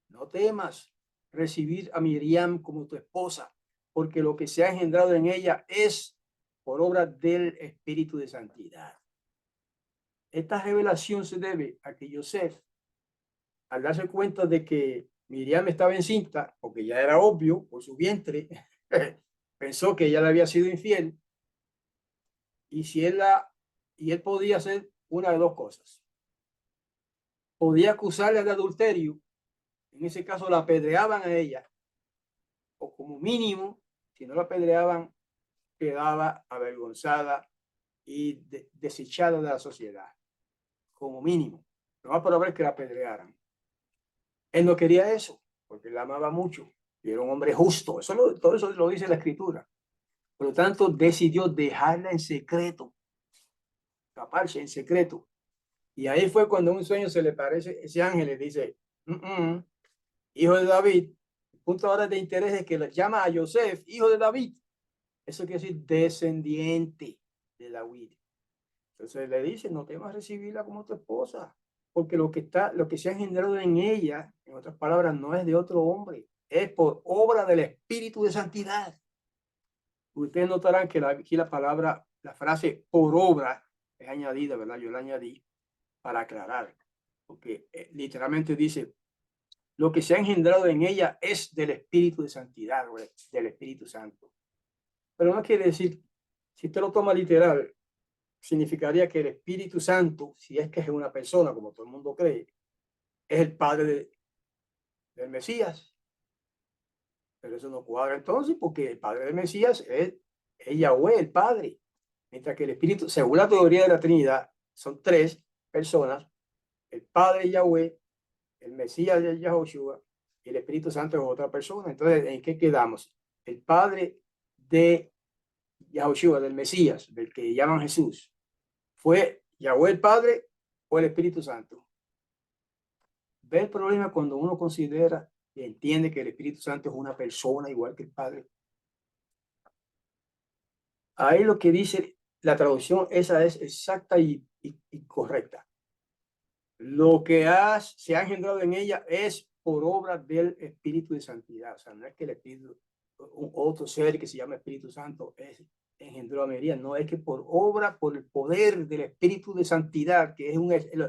Speaker 1: no temas recibir a Miriam como tu esposa, porque lo que se ha engendrado en ella es por obra del Espíritu de Santidad. Esta revelación se debe a que José, al darse cuenta de que Miriam estaba encinta, porque ya era obvio por su vientre, pensó que ella le había sido infiel, y y él podía hacer una de dos cosas. Podía acusarle de adulterio, en ese caso la apedreaban a ella, o como mínimo, si no la apedreaban, quedaba avergonzada y desechada de la sociedad, como mínimo. No va por haber que la apedrearan. Él no quería eso, porque la amaba mucho y era un hombre justo. Todo eso lo dice la escritura. Por lo tanto, decidió dejarla en secreto, escaparse en secreto. Y ahí fue cuando en un sueño se le parece ese ángel y dice, hijo de David. El punto ahora de interés es que le llama a Joseph, hijo de David. Eso quiere decir descendiente de David. Entonces le dice, no temas recibirla como tu esposa, porque lo que se ha engendrado en ella, en otras palabras, no es de otro hombre, es por obra del Espíritu de Santidad. Ustedes notarán que aquí la palabra, la frase por obra es añadida, ¿verdad? Yo la añadí para aclarar, porque literalmente dice, lo que se ha engendrado en ella es del Espíritu de Santidad, del Espíritu Santo. Pero no quiere decir, si usted lo toma literal, significaría que el Espíritu Santo, si es que es una persona, como todo el mundo cree, es el padre del Mesías. Pero eso no cuadra entonces, porque el padre del Mesías es Yahweh, el padre. Mientras que el Espíritu, según la teoría de la Trinidad, son tres personas: el Padre Yahweh, el Mesías de Yahushua y el Espíritu Santo es otra persona. Entonces, ¿en qué quedamos? El Padre de Yahushua, del Mesías, del que llaman Jesús, ¿fue Yahweh el Padre o el Espíritu Santo? ¿Ve el problema cuando uno considera y entiende que el Espíritu Santo es una persona igual que el Padre? Ahí lo que dice la traducción, esa es exacta y correcta. Lo que se ha engendrado en ella es por obra del Espíritu de Santidad. O sea, no es que el Espíritu, otro ser que se llama Espíritu Santo, engendró a María. No, es que por obra, por el poder del Espíritu de Santidad, que es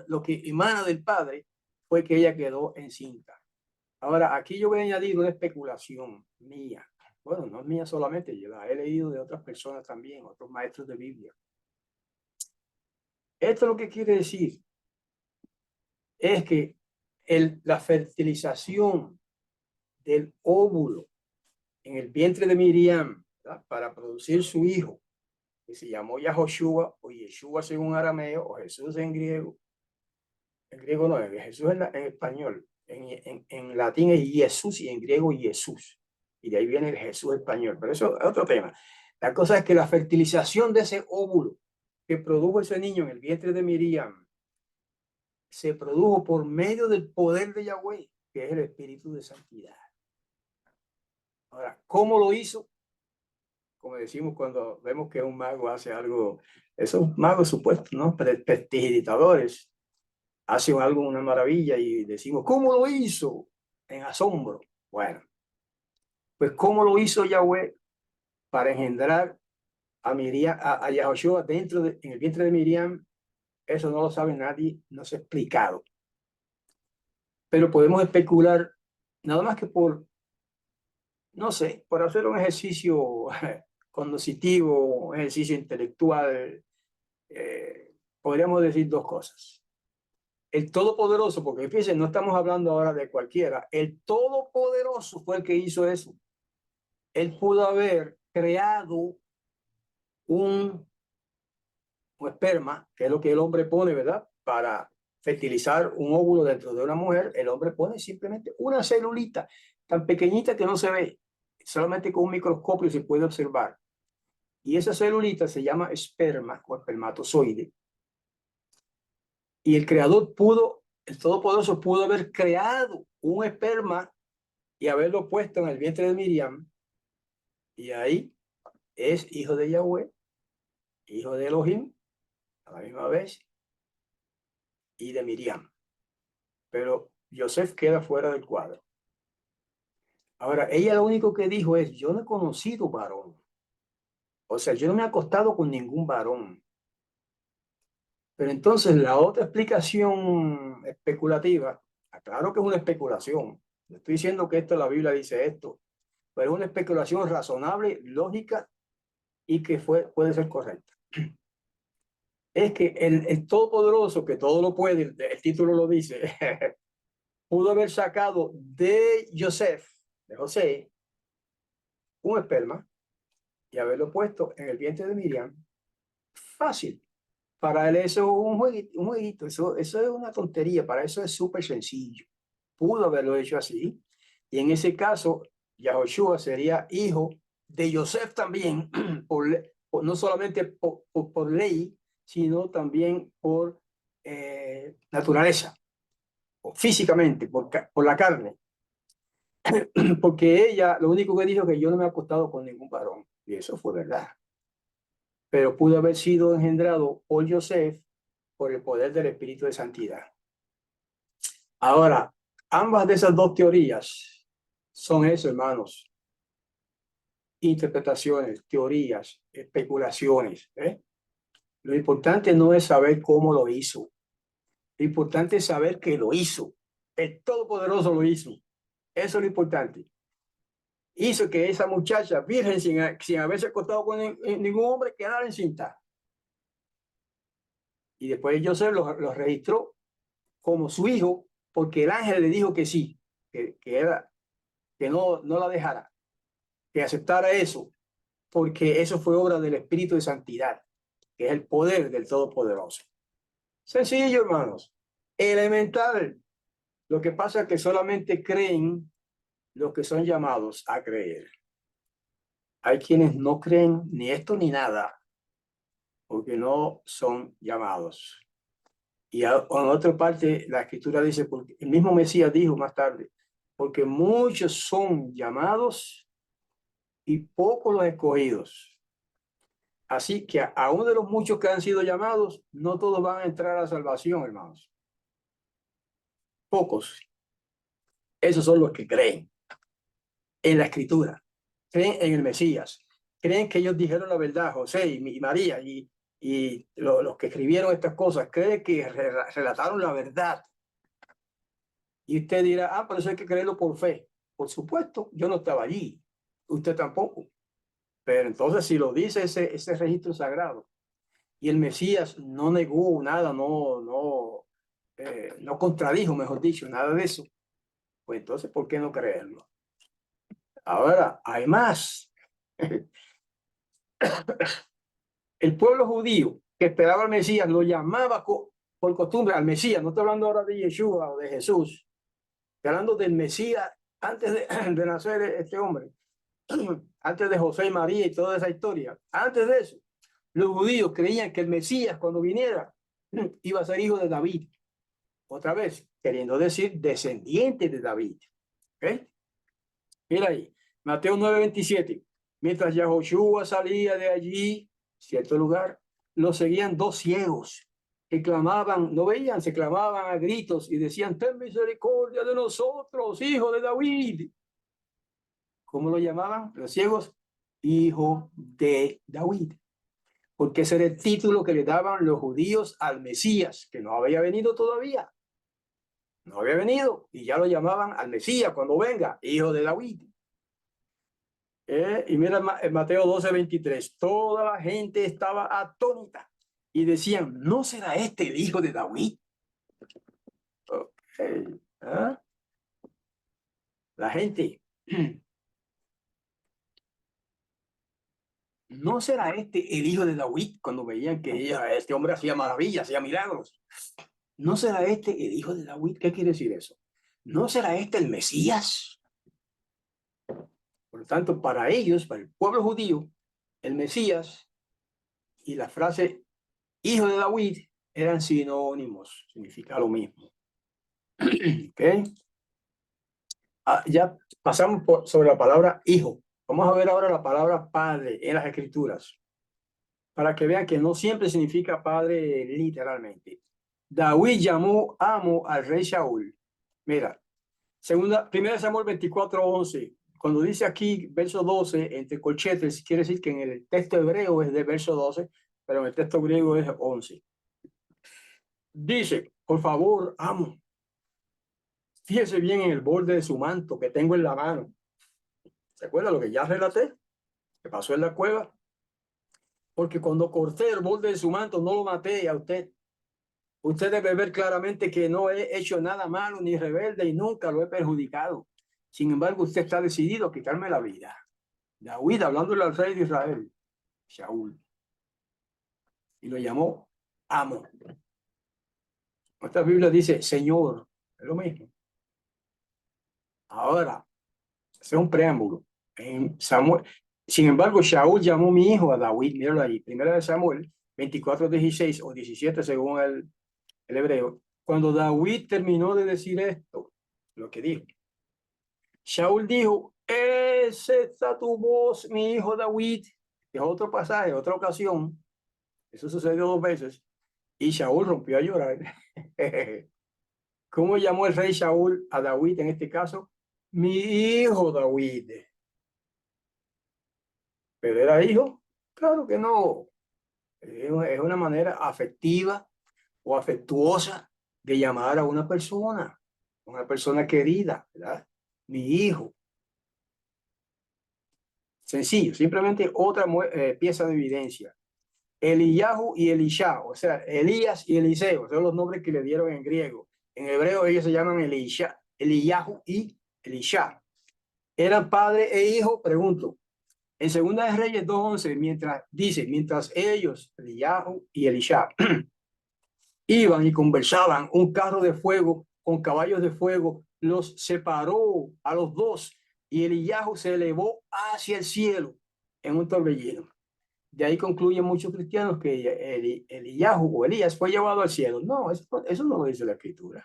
Speaker 1: lo que emana del Padre, fue que ella quedó encinta. Ahora, aquí yo voy a añadir una especulación mía. Bueno, no es mía solamente, yo la he leído de otras personas también, otros maestros de Biblia. Esto lo que quiere decir es que la fertilización del óvulo en el vientre de Miriam, ¿verdad?, para producir su hijo, que se llamó Yahoshua o Yeshua según arameo, o Jesús en griego. En griego no, Jesús en español. En latín es Jesús y en griego Jesús. Y de ahí viene el Jesús español. Pero eso es otro tema. La cosa es que la fertilización de ese óvulo que produjo ese niño en el vientre de Miriam se produjo por medio del poder de Yahweh, que es el Espíritu de Santidad. Ahora, ¿cómo lo hizo? Como decimos cuando vemos que un mago hace algo, esos magos supuestos, ¿no?, prestidigitadores, hacen algo, una maravilla, y decimos, ¿cómo lo hizo? En asombro. Bueno, pues ¿cómo lo hizo Yahweh para engendrar a Miriam, a Yahoshua en el vientre de Miriam? Eso no lo sabe nadie, no se ha explicado. Pero podemos especular, nada más que por, no sé, por hacer un ejercicio cognoscitivo, un ejercicio intelectual, podríamos decir dos cosas. El Todopoderoso, porque fíjense, no estamos hablando ahora de cualquiera, el Todopoderoso fue el que hizo eso. Él pudo haber creado un esperma, que es lo que el hombre pone, ¿verdad?, para fertilizar un óvulo dentro de una mujer. El hombre pone simplemente una celulita tan pequeñita que no se ve, solamente con un microscopio se puede observar. Y esa celulita se llama esperma o espermatozoide. Y el creador el Todopoderoso pudo haber creado un esperma y haberlo puesto en el vientre de Miriam. Y ahí es hijo de Yahweh, hijo de Elohim, a la misma vez, y de Miriam. Pero Joseph queda fuera del cuadro. Ahora, ella lo único que dijo es, yo no he conocido varón. O sea, yo no me he acostado con ningún varón. Pero entonces la otra explicación especulativa, claro que es una especulación. No estoy diciendo que esto la Biblia dice esto, pero es una especulación razonable, lógica y que puede ser correcta. Es que el Todopoderoso, que todo lo puede, el título lo dice, pudo haber sacado de José, un esperma y haberlo puesto en el vientre de Miriam. Fácil. Para él eso es un jueguito, eso es una tontería, para eso es súper sencillo. Pudo haberlo hecho así. Y en ese caso, Yahoshua sería hijo de Joseph también, no solamente por ley, sino también por naturaleza, o físicamente, por la carne. Porque ella lo único que dijo es que yo no me he acostado con ningún varón. Y eso fue verdad. Pero pudo haber sido engendrado por Joseph por el poder del Espíritu de Santidad. Ahora, ambas de esas dos teorías son eso, hermanos. Interpretaciones, teorías, especulaciones. Lo importante no es saber cómo lo hizo. Lo importante es saber que lo hizo. El Todopoderoso lo hizo. Eso es lo importante. Hizo que esa muchacha virgen sin haberse acostado con ningún hombre quedara encinta. Y después Joseph lo registró como su hijo porque el ángel le dijo que sí, que no la dejara, que aceptara eso, porque eso fue obra del Espíritu de Santidad, que es el poder del Todopoderoso. Sencillo, hermanos. Elemental. Lo que pasa es que solamente creen los que son llamados a creer. Hay quienes no creen ni esto ni nada, porque no son llamados. Y en otra parte, la Escritura dice, porque el mismo Mesías dijo más tarde, porque muchos son llamados y pocos los escogidos. Así que a uno de los muchos que han sido llamados, no todos van a entrar a la salvación, hermanos. Pocos. Esos son los que creen en la Escritura, creen en el Mesías, creen que ellos dijeron la verdad, José y María y los que escribieron estas cosas, creen que relataron la verdad. Y usted dirá, pero eso hay que creerlo por fe. Por supuesto, yo no estaba allí, usted tampoco. Pero entonces si lo dice ese registro sagrado y el Mesías no negó nada, no contradijo, mejor dicho, nada de eso, pues entonces, ¿por qué no creerlo? Ahora, hay más. El pueblo judío que esperaba al Mesías lo llamaba por costumbre al Mesías. No estoy hablando ahora de Yeshua o de Jesús. Estoy hablando del Mesías antes de nacer este hombre. Antes de José y María y toda esa historia. Antes de eso, los judíos creían que el Mesías, cuando viniera, iba a ser hijo de David. Otra vez, queriendo decir descendiente de David. ¿Okay? Mira ahí, Mateo 9:27. Mientras Yahoshua salía de allí, cierto lugar, lo seguían dos ciegos que clamaban, no veían, se clamaban a gritos y decían, ten misericordia de nosotros, hijo de David. ¿Cómo lo llamaban los ciegos? Hijo de David. Porque ese era el título que le daban los judíos al Mesías, que no había venido todavía. No había venido y ya lo llamaban al Mesías cuando venga, hijo de David. Y mira en Mateo 12:23, toda la gente estaba atónita y decían, ¿no será este el hijo de David? Okay. ¿Ah? La gente, ¿no será este el hijo de David? Cuando veían que este hombre hacía maravillas, hacía milagros. ¿No será este el hijo de David? ¿Qué quiere decir eso? ¿No será este el Mesías? Por lo tanto, para ellos, para el pueblo judío, el Mesías y la frase hijo de David eran sinónimos, significa lo mismo. ¿Okay? Ya pasamos sobre la palabra hijo. Vamos a ver ahora la palabra padre en las escrituras, para que vean que no siempre significa padre literalmente. David llamó amo al rey Saúl. Mira, primera Samuel 24:11. Cuando dice aquí verso 12, entre corchetes, quiere decir que en el texto hebreo es de verso 12, pero en el texto griego es 11. Dice, por favor, amo, fíjese bien en el borde de su manto que tengo en la mano. ¿Se acuerda lo que ya relaté? Que pasó en la cueva. Porque cuando corté el borde de su manto, no lo maté a usted. Usted debe ver claramente que no he hecho nada malo ni rebelde y nunca lo he perjudicado. Sin embargo, usted está decidido a quitarme la vida. David hablándole al rey de Israel, Saúl, y lo llamó amo. Esta Biblia dice Señor, es lo mismo. Ahora, es un preámbulo. En Samuel, sin embargo, Saúl llamó mi hijo a David, míralo ahí, primera de Samuel 24:16 o 17 según el hebreo. Cuando David terminó de decir esto, lo que dijo, Shaul dijo, ¿es esta tu voz, mi hijo David? Es otro pasaje, otra ocasión. Eso sucedió 2 veces. Y Shaul rompió a llorar. ¿Cómo llamó el rey Shaul a David en este caso? Mi hijo David. ¿Pero era hijo? Claro que no. Es una manera afectiva o afectuosa de llamar a una persona querida, ¿verdad? Mi hijo. Sencillo, simplemente otra pieza de evidencia. Eliyahu y Elisha, o sea, Elías y Eliseo, son los nombres que le dieron en griego. En hebreo ellos se llaman Elisha, Eliyahu y Elisha. ¿Eran padre e hijo? Pregunto. En Segunda de Reyes 2:11, mientras ellos, Eliyahu y Elisha, iban y conversaban, un carro de fuego con caballos de fuego los separó a los dos y Eliyahu se elevó hacia el cielo en un torbellino. De ahí concluyen muchos cristianos que Eliyahu o Elías fue llevado al cielo. No, eso no lo dice la escritura.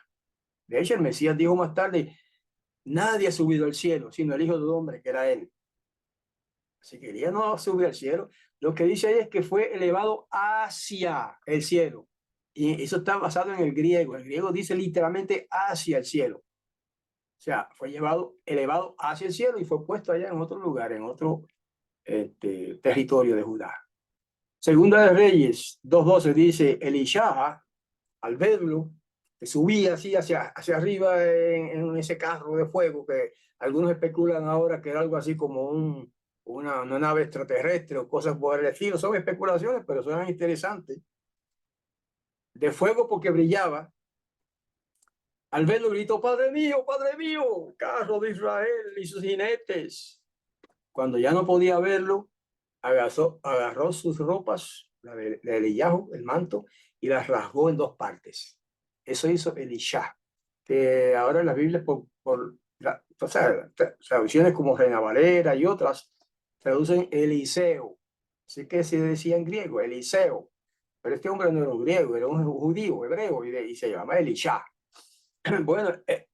Speaker 1: De hecho, el Mesías dijo más tarde, nadie ha subido al cielo, sino el Hijo del Hombre, que era él. Así que Elías no subió al cielo. Lo que dice ahí es que fue elevado hacia el cielo. Y eso está basado en el griego. El griego dice literalmente hacia el cielo. O sea, fue elevado hacia el cielo y fue puesto allá en otro lugar, en otro territorio de Judá. Segunda de Reyes 2:12 dice, Elisha, al verlo, que subía así hacia arriba en ese carro de fuego, que algunos especulan ahora que era algo así como una nave extraterrestre o cosas por el estilo. Son especulaciones, pero suenan interesantes. De fuego porque brillaba. Al verlo gritó, Padre mío, carro de Israel y sus jinetes. Cuando ya no podía verlo, agarró sus ropas, la de Eliyahu, el manto, y las rasgó en 2 partes. Eso hizo Elisha, que ahora en las Biblias, o sea, traducciones como Reina Valera y otras, traducen Eliseo. Así que se decía en griego, Eliseo. Pero este hombre no era un griego, era un judío, hebreo, y se llama Elisha. Bueno,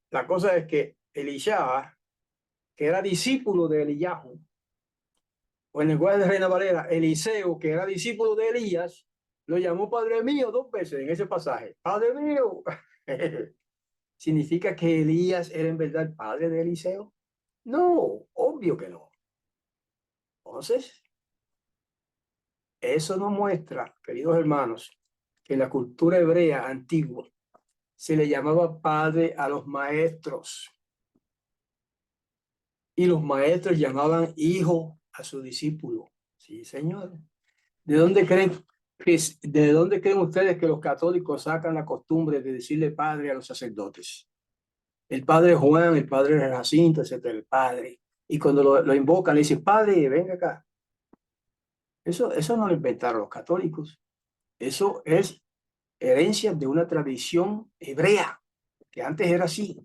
Speaker 1: la cosa es que Elisha, que era discípulo de Eliyahu, o en el lenguaje de Reina Valera, Eliseo, que era discípulo de Elías, lo llamó Padre mío 2 veces en ese pasaje. Padre mío. ¿Significa que Elías era en verdad el padre de Eliseo? No, obvio que no. Entonces, eso nos muestra, queridos hermanos, que en la cultura hebrea antigua se le llamaba padre a los maestros y los maestros llamaban hijo a su discípulo. Sí, señor. ¿De dónde creen ustedes que los católicos sacan la costumbre de decirle padre a los sacerdotes? El padre Juan, el padre Jacinto, etcétera, el padre. Y cuando lo invocan, le dicen, padre, venga acá. Eso no lo inventaron los católicos. Eso es herencia de una tradición hebrea, que antes era así.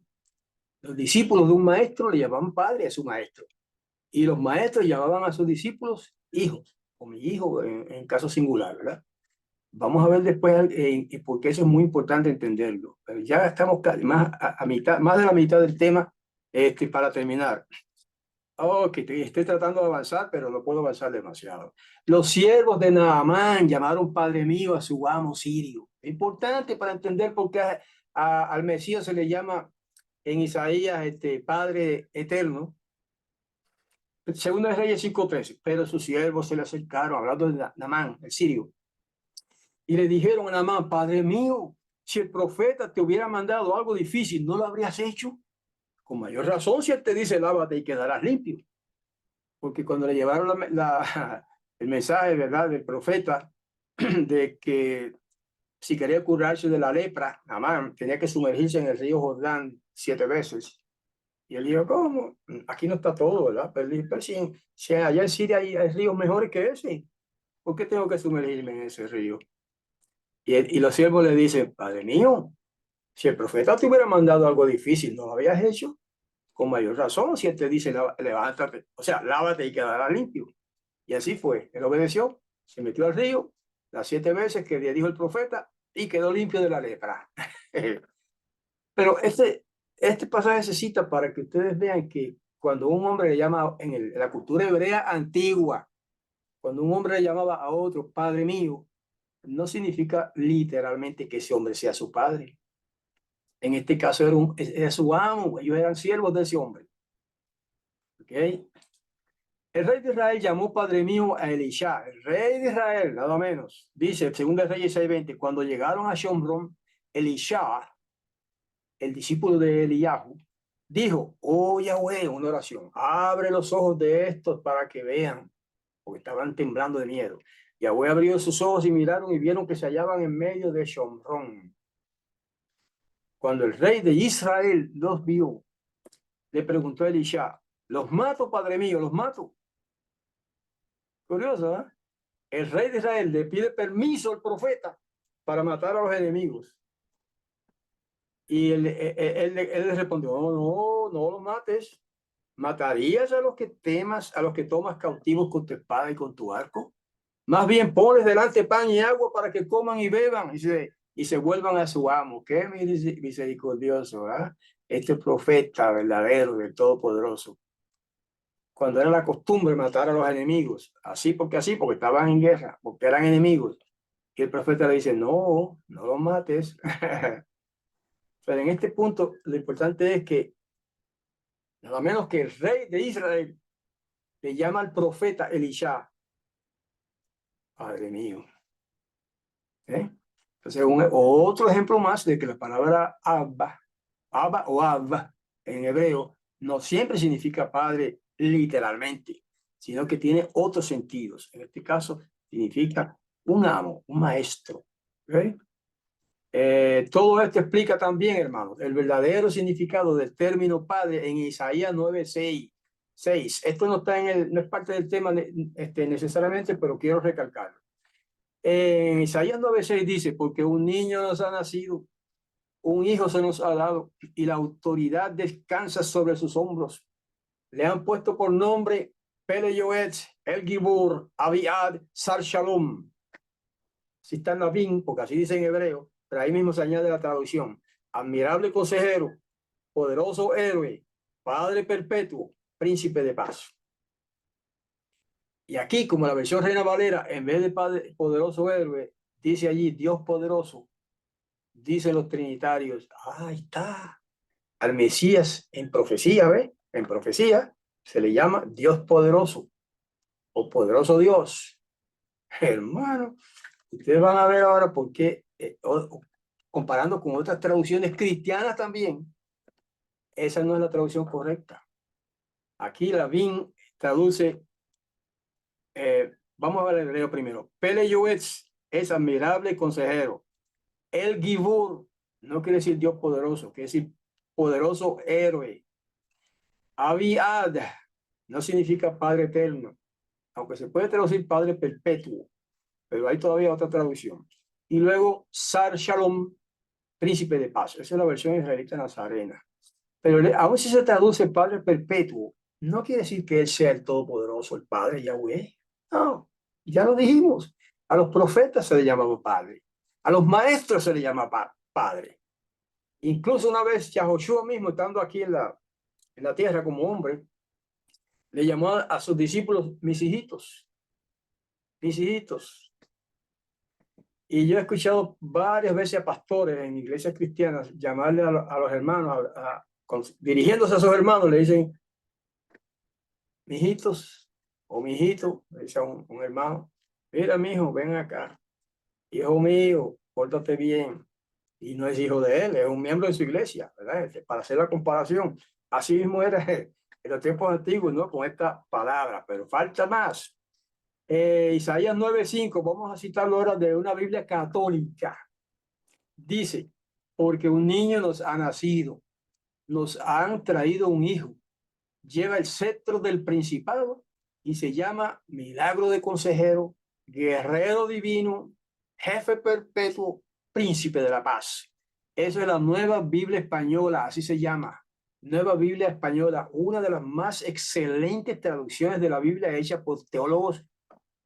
Speaker 1: Los discípulos de un maestro le llamaban padre a su maestro. Y los maestros llamaban a sus discípulos hijos, o mi hijo en caso singular, ¿verdad? Vamos a ver después porque eso es muy importante entenderlo. Pero ya estamos más de la mitad del tema para terminar. Oh, que estoy tratando de avanzar, pero no puedo avanzar demasiado. Los siervos de Naamán llamaron padre mío a su amo sirio. Es importante para entender por qué al Mesías se le llama en Isaías Padre eterno. Segunda de Reyes 5:13. Pero sus siervos se le acercaron, hablando de Naamán, el sirio, y le dijeron a Naamán, Padre mío, si el profeta te hubiera mandado algo difícil, ¿no lo habrías hecho? Con mayor razón, si él te dice, lávate y quedarás limpio. Porque cuando le llevaron el mensaje, ¿verdad?, del profeta, de que si quería curarse de la lepra, Naamán tenía que sumergirse en el río Jordán 7 veces. Y él dijo, ¿cómo? Aquí no está todo, ¿verdad? Pero él dijo, pero si allá en Siria hay ríos mejores que ese, ¿por qué tengo que sumergirme en ese río? Y los siervos le dicen, Padre mío, si el profeta te hubiera mandado algo difícil, ¿no lo habías hecho? Con mayor razón, si él te dice, levántate, o sea, lávate y quedarás limpio. Y así fue. Él obedeció, se metió al río las 7 veces que le dijo el profeta y quedó limpio de la lepra. Pero este pasaje se cita para que ustedes vean que cuando un hombre le llama en la cultura hebrea antigua, cuando un hombre le llamaba a otro padre mío, no significa literalmente que ese hombre sea su padre. En este caso era su amo, ellos eran siervos de ese hombre. ¿Okay? El rey de Israel llamó padre mío a Elisha, el rey de Israel, nada menos. Dice, según el rey 6:20, cuando llegaron a Shomron, Elisha, el discípulo de Eliyahu, dijo, oh Yahweh, una oración, abre los ojos de estos para que vean, porque estaban temblando de miedo. Yahweh abrió sus ojos y miraron y vieron que se hallaban en medio de Shomron. Cuando el rey de Israel los vio, le preguntó a Elisha, ¿los mato, padre mío? ¿Los mato? Curioso, ¿eh? El rey de Israel le pide permiso al profeta para matar a los enemigos. Y él le respondió, no, no, no los mates. ¿Matarías a los que temas, a los que tomas cautivos con tu espada y con tu arco? Más bien pones delante pan y agua para que coman y beban y se vuelvan a su amo. Qué misericordioso, ¿eh? Este profeta verdadero del Todopoderoso. Cuando era la costumbre matar a los enemigos, así, porque estaban en guerra, porque eran enemigos. Y el profeta le dice, no, no los mates. Pero en este punto, lo importante es que, nada menos que el rey de Israel le llama al profeta Elisha, padre mío. ¿Eh? Entonces, otro ejemplo más de que la palabra Abba o Abba en hebreo no siempre significa padre literalmente, sino que tiene otros sentidos. En este caso, significa un amo, un maestro. ¿Okay? Todo esto explica también, hermanos, el verdadero significado del término padre en Isaías 9:6. Esto no está no es parte del tema necesariamente, pero quiero recalcarlo. En Isaías 9:6 dice, porque un niño nos ha nacido, un hijo se nos ha dado, y la autoridad descansa sobre sus hombros. Le han puesto por nombre Pele Yoetz, El Gibur, Abiad, Sar Shalom. Si está en latín, porque así dice en hebreo, pero ahí mismo se añade la traducción. Admirable consejero, poderoso héroe, padre perpetuo, príncipe de paz. Y aquí, como la versión Reina Valera, en vez de padre, poderoso héroe, dice allí Dios poderoso. Dicen los trinitarios, ahí está. Al Mesías en profecía, ¿ve? En profecía se le llama Dios poderoso o poderoso Dios. Hermano, ustedes van a ver ahora por qué, comparando con otras traducciones cristianas también, esa no es la traducción correcta. Aquí la BIN traduce, vamos a ver el hebreo primero. Pele Yoetz es admirable consejero. El Gibur no quiere decir Dios poderoso, quiere decir poderoso héroe. Abiad no significa Padre eterno, aunque se puede traducir Padre perpetuo, pero hay todavía otra traducción. Y luego Sar Shalom, príncipe de paz. Esa es la versión israelita nazarena. Pero aún si se traduce Padre perpetuo, no quiere decir que Él sea el Todopoderoso, el Padre Yahweh. No, ya lo dijimos. A los profetas se le llamaba Padre. A los maestros se le llama Padre. Incluso una vez Yahoshua mismo, estando aquí en la tierra como hombre, le llamó a sus discípulos mis hijitos, mis hijitos. Y yo he escuchado varias veces a pastores en iglesias cristianas llamarle a los hermanos, dirigiéndose a sus hermanos, le dicen, mijitos o mijito, le dice a un hermano, mira, mijo, ven acá, hijo mío, pórtate bien. Y no es hijo de él, es un miembro de su iglesia, ¿verdad? Para hacer la comparación. Así mismo era en los tiempos antiguos, ¿no? Con esta palabra, pero falta más. Isaías 9:5, vamos a citarlo ahora de una Biblia católica. Dice, porque un niño nos ha nacido, nos han traído un hijo, lleva el cetro del principado y se llama milagro de consejero, guerrero divino, jefe perpetuo, príncipe de la paz. Eso es la Nueva Biblia Española, así se llama. Nueva Biblia Española, una de las más excelentes traducciones de la Biblia hecha por teólogos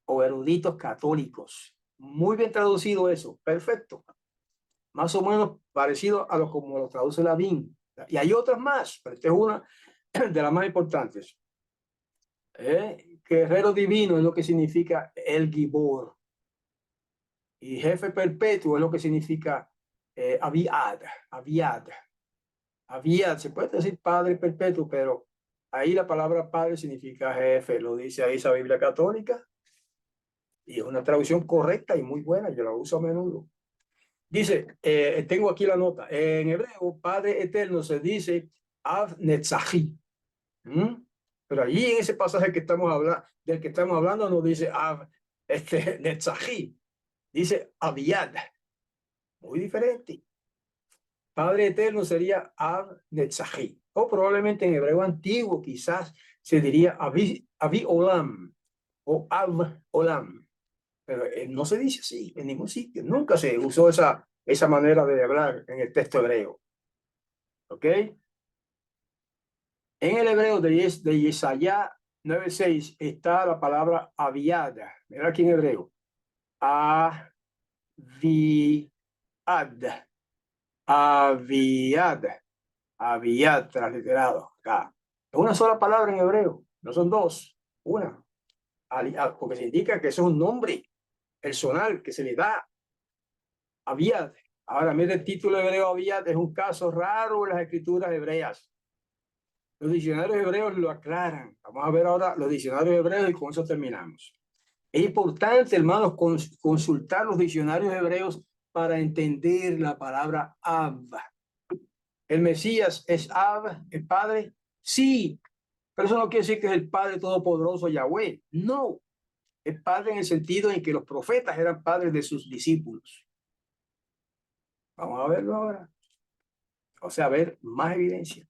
Speaker 1: o eruditos católicos. Muy bien traducido eso, perfecto. más o menos parecido a lo como lo traduce la BIN. Y hay otras más, pero esta es una de las más importantes. Guerrero divino es lo que significa el Gibor. Y jefe perpetuo es lo que significa Aviad. Aviad. Aviad, se puede decir padre perpetuo, pero ahí la palabra padre significa jefe. Lo dice ahí esa Biblia católica. Y es una traducción correcta y muy buena. Yo la uso a menudo. Dice, tengo aquí la nota. En hebreo, Padre Eterno se dice Av Netzahi. Pero allí en ese pasaje que estamos hablando, del que estamos hablando, no dice Av Netzahi. Dice Aviad. Muy diferente. Padre Eterno sería Av Netzahi. O probablemente en hebreo antiguo quizás se diría Avi Olam o Av Olam. Pero no se dice así en ningún sitio. Nunca se usó esa manera de hablar en el texto hebreo. ¿Ok? En el hebreo de Yesaya 9:6 está la palabra aviada. Mira aquí en hebreo. Aviad. Aviad. Aviad, transliterado. Acá. Es una sola palabra en hebreo. No son dos. Una. Porque se indica que eso es un nombre personal que se le da. Aviad. Ahora, mira el título hebreo Aviad. Es un caso raro en las escrituras hebreas. Los diccionarios hebreos lo aclaran. Vamos a ver ahora los diccionarios hebreos y con eso terminamos. Es importante, hermanos, consultar los diccionarios hebreos para entender la palabra Ab. ¿El Mesías es Ab, el Padre? Sí, pero eso no quiere decir que es el Padre Todopoderoso Yahweh. No, es Padre en el sentido en que los profetas eran padres de sus discípulos. Vamos a verlo ahora. O sea, a ver más evidencia.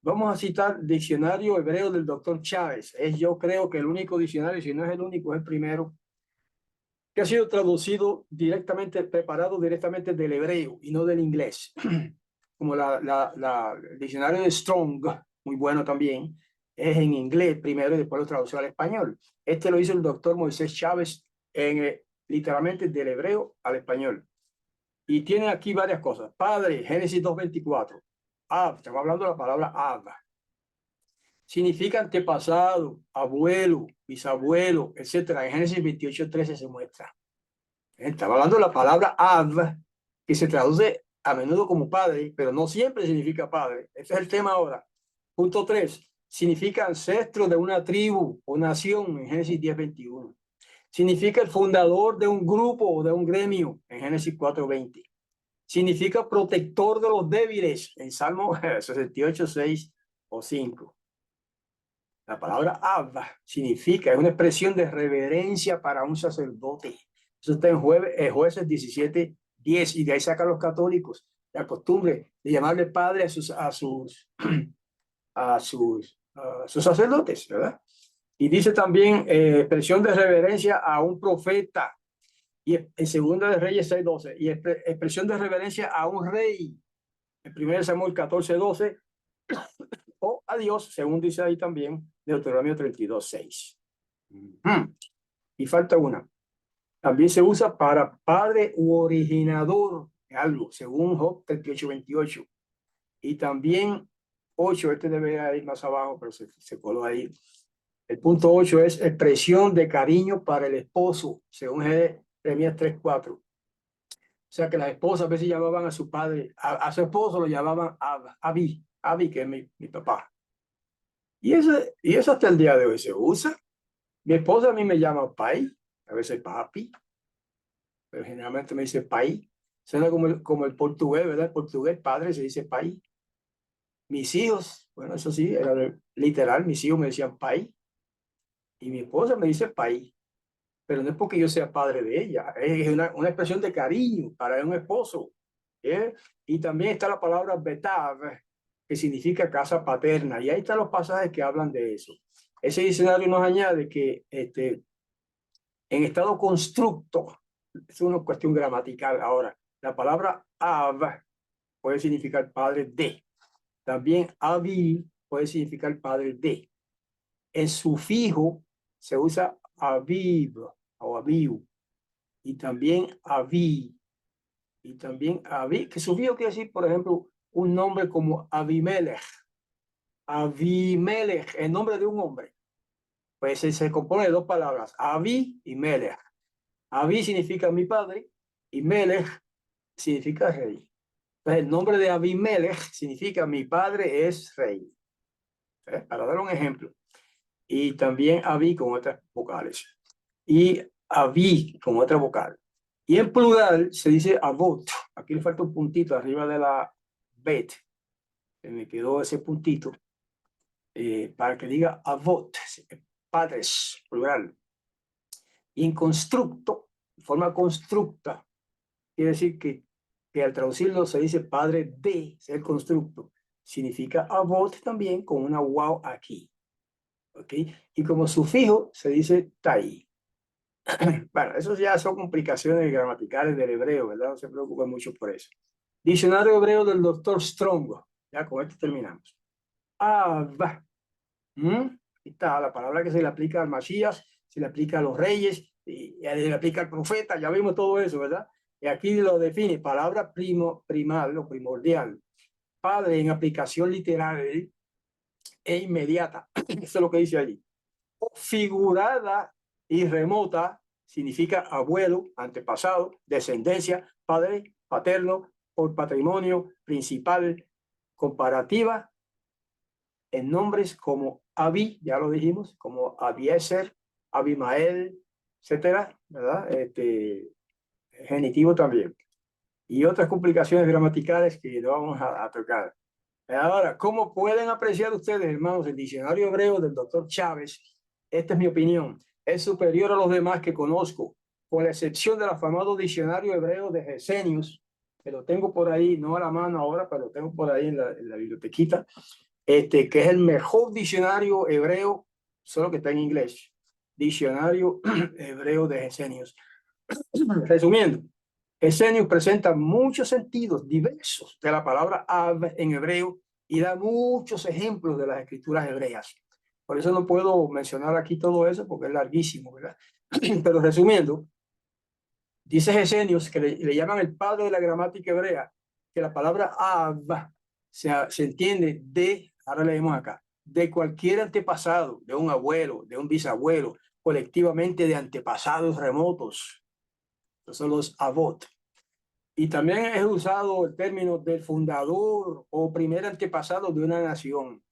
Speaker 1: Vamos a citar diccionario hebreo del doctor Chávez. Es, yo creo que el único diccionario, si no es el único, es el primero, que ha sido traducido directamente, preparado directamente del hebreo y no del inglés. Como el diccionario de Strong, muy bueno también, es en inglés primero y después lo tradució al español. Este lo hizo el doctor Moisés Chávez literalmente del hebreo al español. Y tiene aquí varias cosas. Padre, Génesis 2:24. Ab, estamos hablando de la palabra Ab. Significa antepasado, abuelo, bisabuelo, etcétera. En Génesis 28:13 se muestra. Estaba hablando de la palabra Av, que se traduce a menudo como padre, pero no siempre significa padre. Ese es el tema ahora. Punto 3. Significa ancestro de una tribu o nación en Génesis 10:21. Significa el fundador de un grupo o de un gremio en Génesis 4:20. Significa protector de los débiles en Salmo 68:6 o 5. La palabra Abba significa, es una expresión de reverencia para un sacerdote. Eso está en Jueces 17:10, y de ahí sacan los católicos la costumbre de llamarle padre a sus sacerdotes, ¿verdad? Y dice también expresión de reverencia a un profeta, y en Segunda de Reyes 6:12, y expresión de reverencia a un rey, en 1 Samuel 14:12, o a Dios, según dice ahí también, Deuteronomio 32:6. Y falta una. También se usa para padre u originador de algo, según Job 38:28. Y también 8, este debe ir más abajo, pero se coló ahí. El punto 8 es expresión de cariño para el esposo, según Jeremías 3:4. O sea que las esposas a veces llamaban a su padre, a su esposo lo llamaban Abi, que es mi papá. Y eso hasta el día de hoy se usa. Mi esposa a mí me llama pai, a veces papi, pero generalmente me dice pai. Suena como el portugués, ¿verdad? El portugués padre se dice pai. Mis hijos, bueno, eso sí, era literal, mis hijos me decían pai. Y mi esposa me dice pai. Pero no es porque yo sea padre de ella, es una expresión de cariño para un esposo. Y también está la palabra betav, que significa casa paterna. Y ahí están los pasajes que hablan de eso. Ese diccionario nos añade que en estado constructo, es una cuestión gramatical ahora, la palabra av puede significar padre de. También avi puede significar padre de. En sufijo se usa aviv o aviv, y también avi. Y también Abi, que sufijo quiere decir, por ejemplo, un nombre como Abimelech. Abimelech, el nombre de un hombre. Pues se compone de dos palabras, Abi y Melech. Abi significa mi padre y Melech significa rey. Entonces, el nombre de Abimelech significa mi padre es rey. Para dar un ejemplo. Y también Abi con otras vocales. Y Abi con otra vocal. Y en plural se dice Avot. Aquí le falta un puntito arriba de la bet. Se me quedó ese puntito para que diga Avot, padres, plural. Y en constructo, forma constructa, quiere decir que al traducirlo se dice padre de ser constructo. Significa Avot también con una wow aquí. ¿Ok? Y como sufijo se dice tai. Bueno, eso ya son complicaciones gramaticales del hebreo, ¿verdad? No se preocupen mucho por eso. Diccionario hebreo del doctor Strong. Ya con esto terminamos. Av. Está la palabra que se le aplica al Masías, se le aplica a los reyes, y se le aplica al profeta, ya vimos todo eso, ¿verdad? Y aquí lo define, palabra primal o primordial. Padre en aplicación literal e inmediata. Eso es lo que dice allí. Figurada y remota significa abuelo, antepasado, descendencia, padre, paterno, por patrimonio, principal, comparativa, en nombres como Abi, ya lo dijimos, como Abiezer, Abimael, etcétera, ¿verdad? Genitivo también. Y otras complicaciones gramaticales que no vamos a tocar. Ahora, ¿cómo pueden apreciar ustedes, hermanos, el diccionario hebreo del doctor Chávez? Esta es mi opinión. Es superior a los demás que conozco, con la excepción del afamado diccionario hebreo de Gesenius, que lo tengo por ahí, no a la mano ahora, pero lo tengo por ahí en la bibliotequita, que es el mejor diccionario hebreo, solo que está en inglés. Diccionario hebreo de Gesenius. Resumiendo, Gesenius presenta muchos sentidos diversos de la palabra Av en hebreo y da muchos ejemplos de las escrituras hebreas. Por eso no puedo mencionar aquí todo eso porque es larguísimo, ¿verdad? Pero resumiendo, dice Gesenius que le llaman el padre de la gramática hebrea, que la palabra Av se entiende de, ahora leemos acá, de cualquier antepasado, de un abuelo, de un bisabuelo, colectivamente de antepasados remotos. Esos son los avot. Y también es usado el término del fundador o primer antepasado de una nación.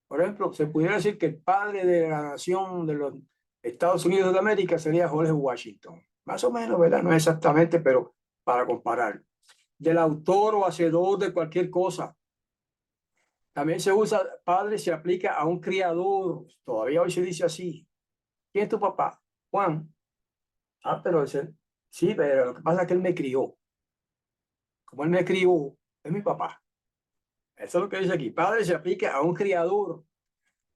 Speaker 1: Por ejemplo, se pudiera decir que el padre de la nación de los Estados Unidos de América sería George Washington. Más o menos, ¿verdad? No exactamente, pero para comparar. Del autor o hacedor de cualquier cosa. También se usa padre, se aplica a un criador. Todavía hoy se dice así. ¿Quién es tu papá? Juan. Ah, pero ese, sí, pero lo que pasa es que él me crió. Como él me crió, es mi papá. Eso es lo que dice aquí. Padre se aplica a un criador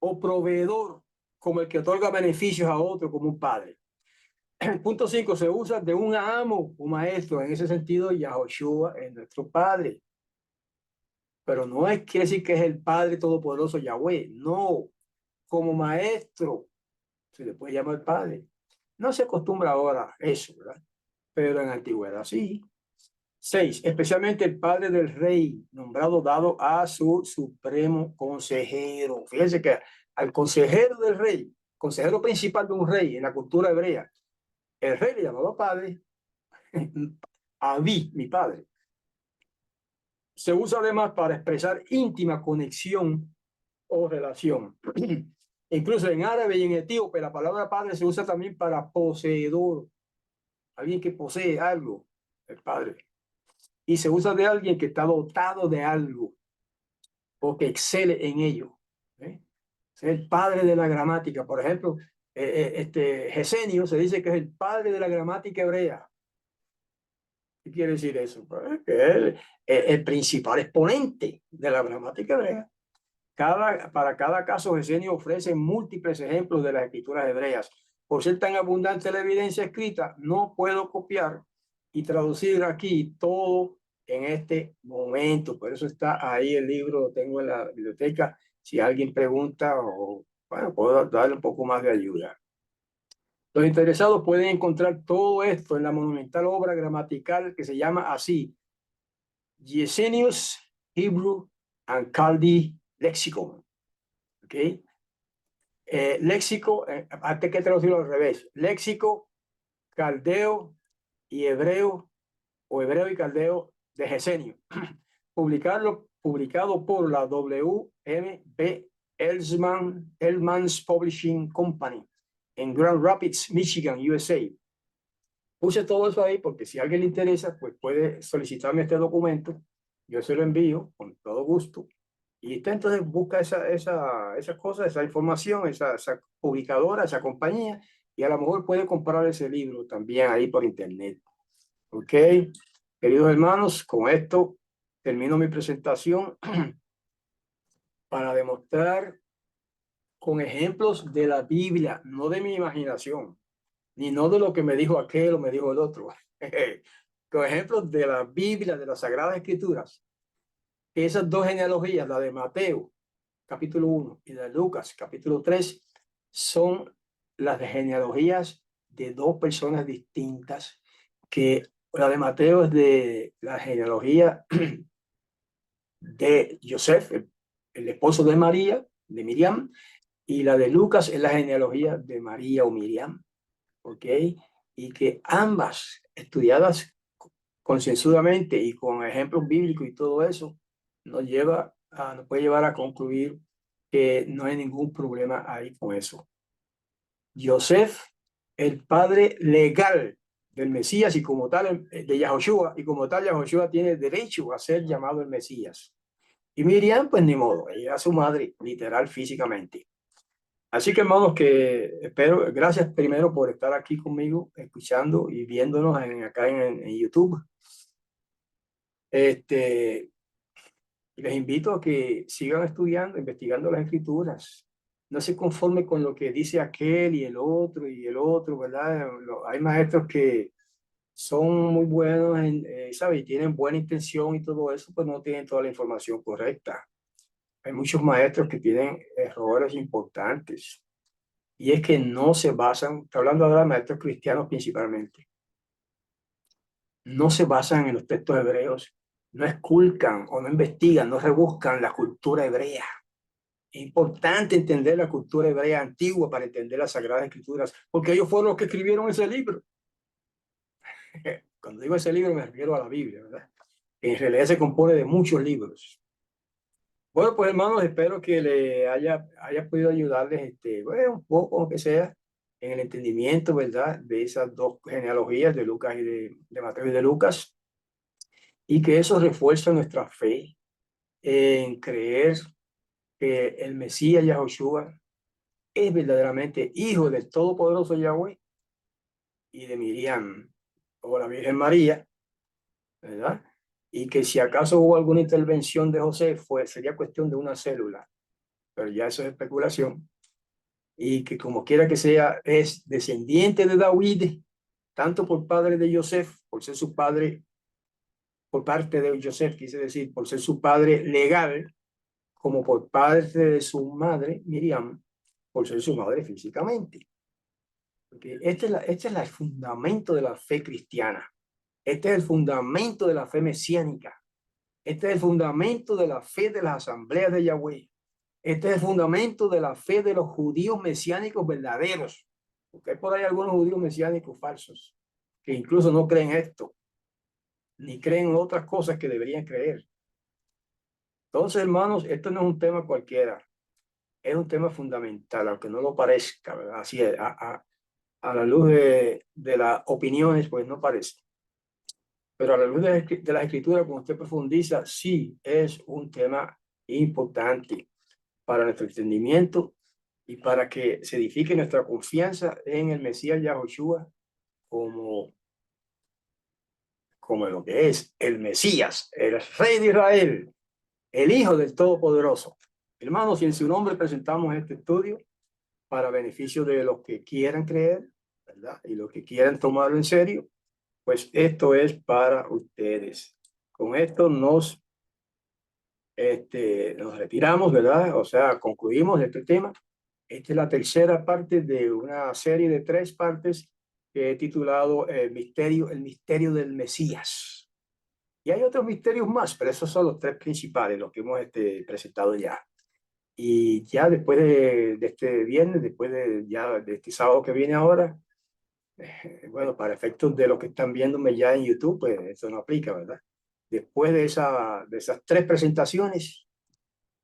Speaker 1: o proveedor, como el que otorga beneficios a otro, como un padre. Punto 5, se usa de un amo o maestro. En ese sentido, Yahoshua es nuestro padre. Pero no es quiere decir que es el Padre Todopoderoso Yahweh. No, como maestro se le puede llamar padre. No se acostumbra ahora eso, ¿verdad? Pero en la antigüedad sí. 6, especialmente el padre del rey, nombrado dado a su supremo consejero. Fíjense que al consejero del rey, consejero principal de un rey en la cultura hebrea, el rey le llamaba padre, a mí, mi padre. Se usa además para expresar íntima conexión o relación. Incluso en árabe y en etíope la palabra padre se usa también para poseedor, alguien que posee algo, el padre. Y se usa de alguien que está dotado de algo o que excele en ello. Es el padre de la gramática. Por ejemplo, Gesenio se dice que es el padre de la gramática hebrea. ¿Qué quiere decir eso? Pues que es el principal exponente de la gramática hebrea. Para cada caso, Gesenio ofrece múltiples ejemplos de las escrituras hebreas. Por ser tan abundante la evidencia escrita, no puedo copiar y traducir aquí todo en este momento. Por eso está ahí el libro, lo tengo en la biblioteca. Si alguien pregunta, o bueno, puedo darle un poco más de ayuda. Los interesados pueden encontrar todo esto en la monumental obra gramatical que se llama así, Gesenius Hebrew and Chaldee Lexicon. ¿Ok? Léxico, antes que traducirlo al revés, léxico, caldeo y hebreo, o hebreo y caldeo de Gesenio. Publicado por la W.M.B. Eldman's Publishing Company en Grand Rapids, Michigan, USA. Puse todo eso ahí porque si a alguien le interesa, pues puede solicitarme este documento. Yo se lo envío con todo gusto. Y usted entonces busca esas cosas, esa información, esa publicadora, esa compañía, y a lo mejor puede comprar ese libro también ahí por internet. ¿Ok? Queridos hermanos, con esto termino mi presentación para demostrar con ejemplos de la Biblia, no de mi imaginación, ni no de lo que me dijo aquel o me dijo el otro. Con ejemplos de la Biblia, de las Sagradas Escrituras, que esas dos genealogías, la de Mateo, capítulo 1, y la de Lucas, capítulo 3, son las genealogías de dos personas distintas, que la de Mateo es de la genealogía de Joseph, el esposo de María, de Miriam, y la de Lucas es la genealogía de María o Miriam, ¿ok? Y que ambas, estudiadas concienzudamente y con ejemplos bíblicos y todo eso, nos puede llevar a concluir que no hay ningún problema ahí con eso. Joseph, el padre legal del Mesías y como tal de Yahoshua, y como tal Yahoshua tiene derecho a ser llamado el Mesías. Y Miriam, pues ni modo, ella era su madre, literal, físicamente. Así que hermanos, que espero, gracias primero por estar aquí conmigo, escuchando y viéndonos acá en YouTube. Y les invito a que sigan estudiando, investigando las escrituras. No se conforme con lo que dice aquel y el otro, ¿verdad? Hay maestros que son muy buenos, ¿sabes? Y tienen buena intención y todo eso, pues no tienen toda la información correcta. Hay muchos maestros que tienen errores importantes. Y es que no se basan, está hablando ahora de maestros cristianos principalmente, no se basan en los textos hebreos, no esculcan o no investigan, no rebuscan la cultura hebrea. Es importante entender la cultura hebrea antigua para entender las Sagradas Escrituras, porque ellos fueron los que escribieron ese libro. Cuando digo ese libro me refiero a la Biblia, ¿verdad? En realidad se compone de muchos libros. Bueno, pues hermanos, espero que le haya podido ayudarles bueno, un poco, aunque sea, en el entendimiento, ¿verdad? De esas dos genealogías de Lucas y de Mateo y de Lucas, y que eso refuerza nuestra fe en creer que el Mesías Yahoshua es verdaderamente hijo del Todopoderoso Yahweh y de Miriam o la Virgen María, ¿verdad? Y que si acaso hubo alguna intervención de José, sería cuestión de una célula, pero ya eso es especulación. Y que como quiera que sea, es descendiente de David, tanto por padre de Joseph, por ser su padre, por parte de Joseph, quise decir, por ser su padre legal, como por parte de su madre, Miriam, por ser su madre físicamente. Porque este es el fundamento de la fe cristiana. Este es el fundamento de la fe mesiánica. Este es el fundamento de la fe de las asambleas de Yahweh. Este es el fundamento de la fe de los judíos mesiánicos verdaderos. Porque hay por ahí algunos judíos mesiánicos falsos que incluso no creen esto, ni creen otras cosas que deberían creer. Entonces, hermanos, esto no es un tema cualquiera, es un tema fundamental, aunque no lo parezca, ¿verdad? Así es, a la luz de las opiniones, pues no parece. Pero a la luz de la escritura, cuando usted profundiza, sí es un tema importante para nuestro entendimiento y para que se edifique nuestra confianza en el Mesías Yahoshua como, como lo que es el Mesías, el Rey de Israel, el Hijo del Todopoderoso. Hermanos, y en su nombre presentamos este estudio para beneficio de los que quieran creer, ¿verdad? Y los que quieran tomarlo en serio, pues esto es para ustedes. Con esto nos retiramos, ¿verdad? O sea, concluimos este tema Esta es la tercera parte de una serie de 3 partes que he titulado el misterio del Mesías. Y hay otros misterios más, pero esos son los 3 principales, los que hemos presentado ya. Y ya después de este viernes, de este sábado que viene ahora, bueno, para efectos de lo que están viéndome ya en YouTube, pues eso no aplica, ¿verdad? Después de esas 3 presentaciones,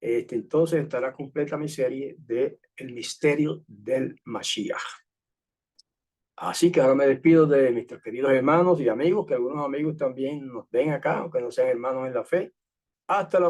Speaker 1: entonces estará completa mi serie de El misterio del Mashiach. Así que ahora me despido de mis queridos hermanos y amigos, que algunos amigos también nos ven acá, aunque no sean hermanos en la fe. Hasta la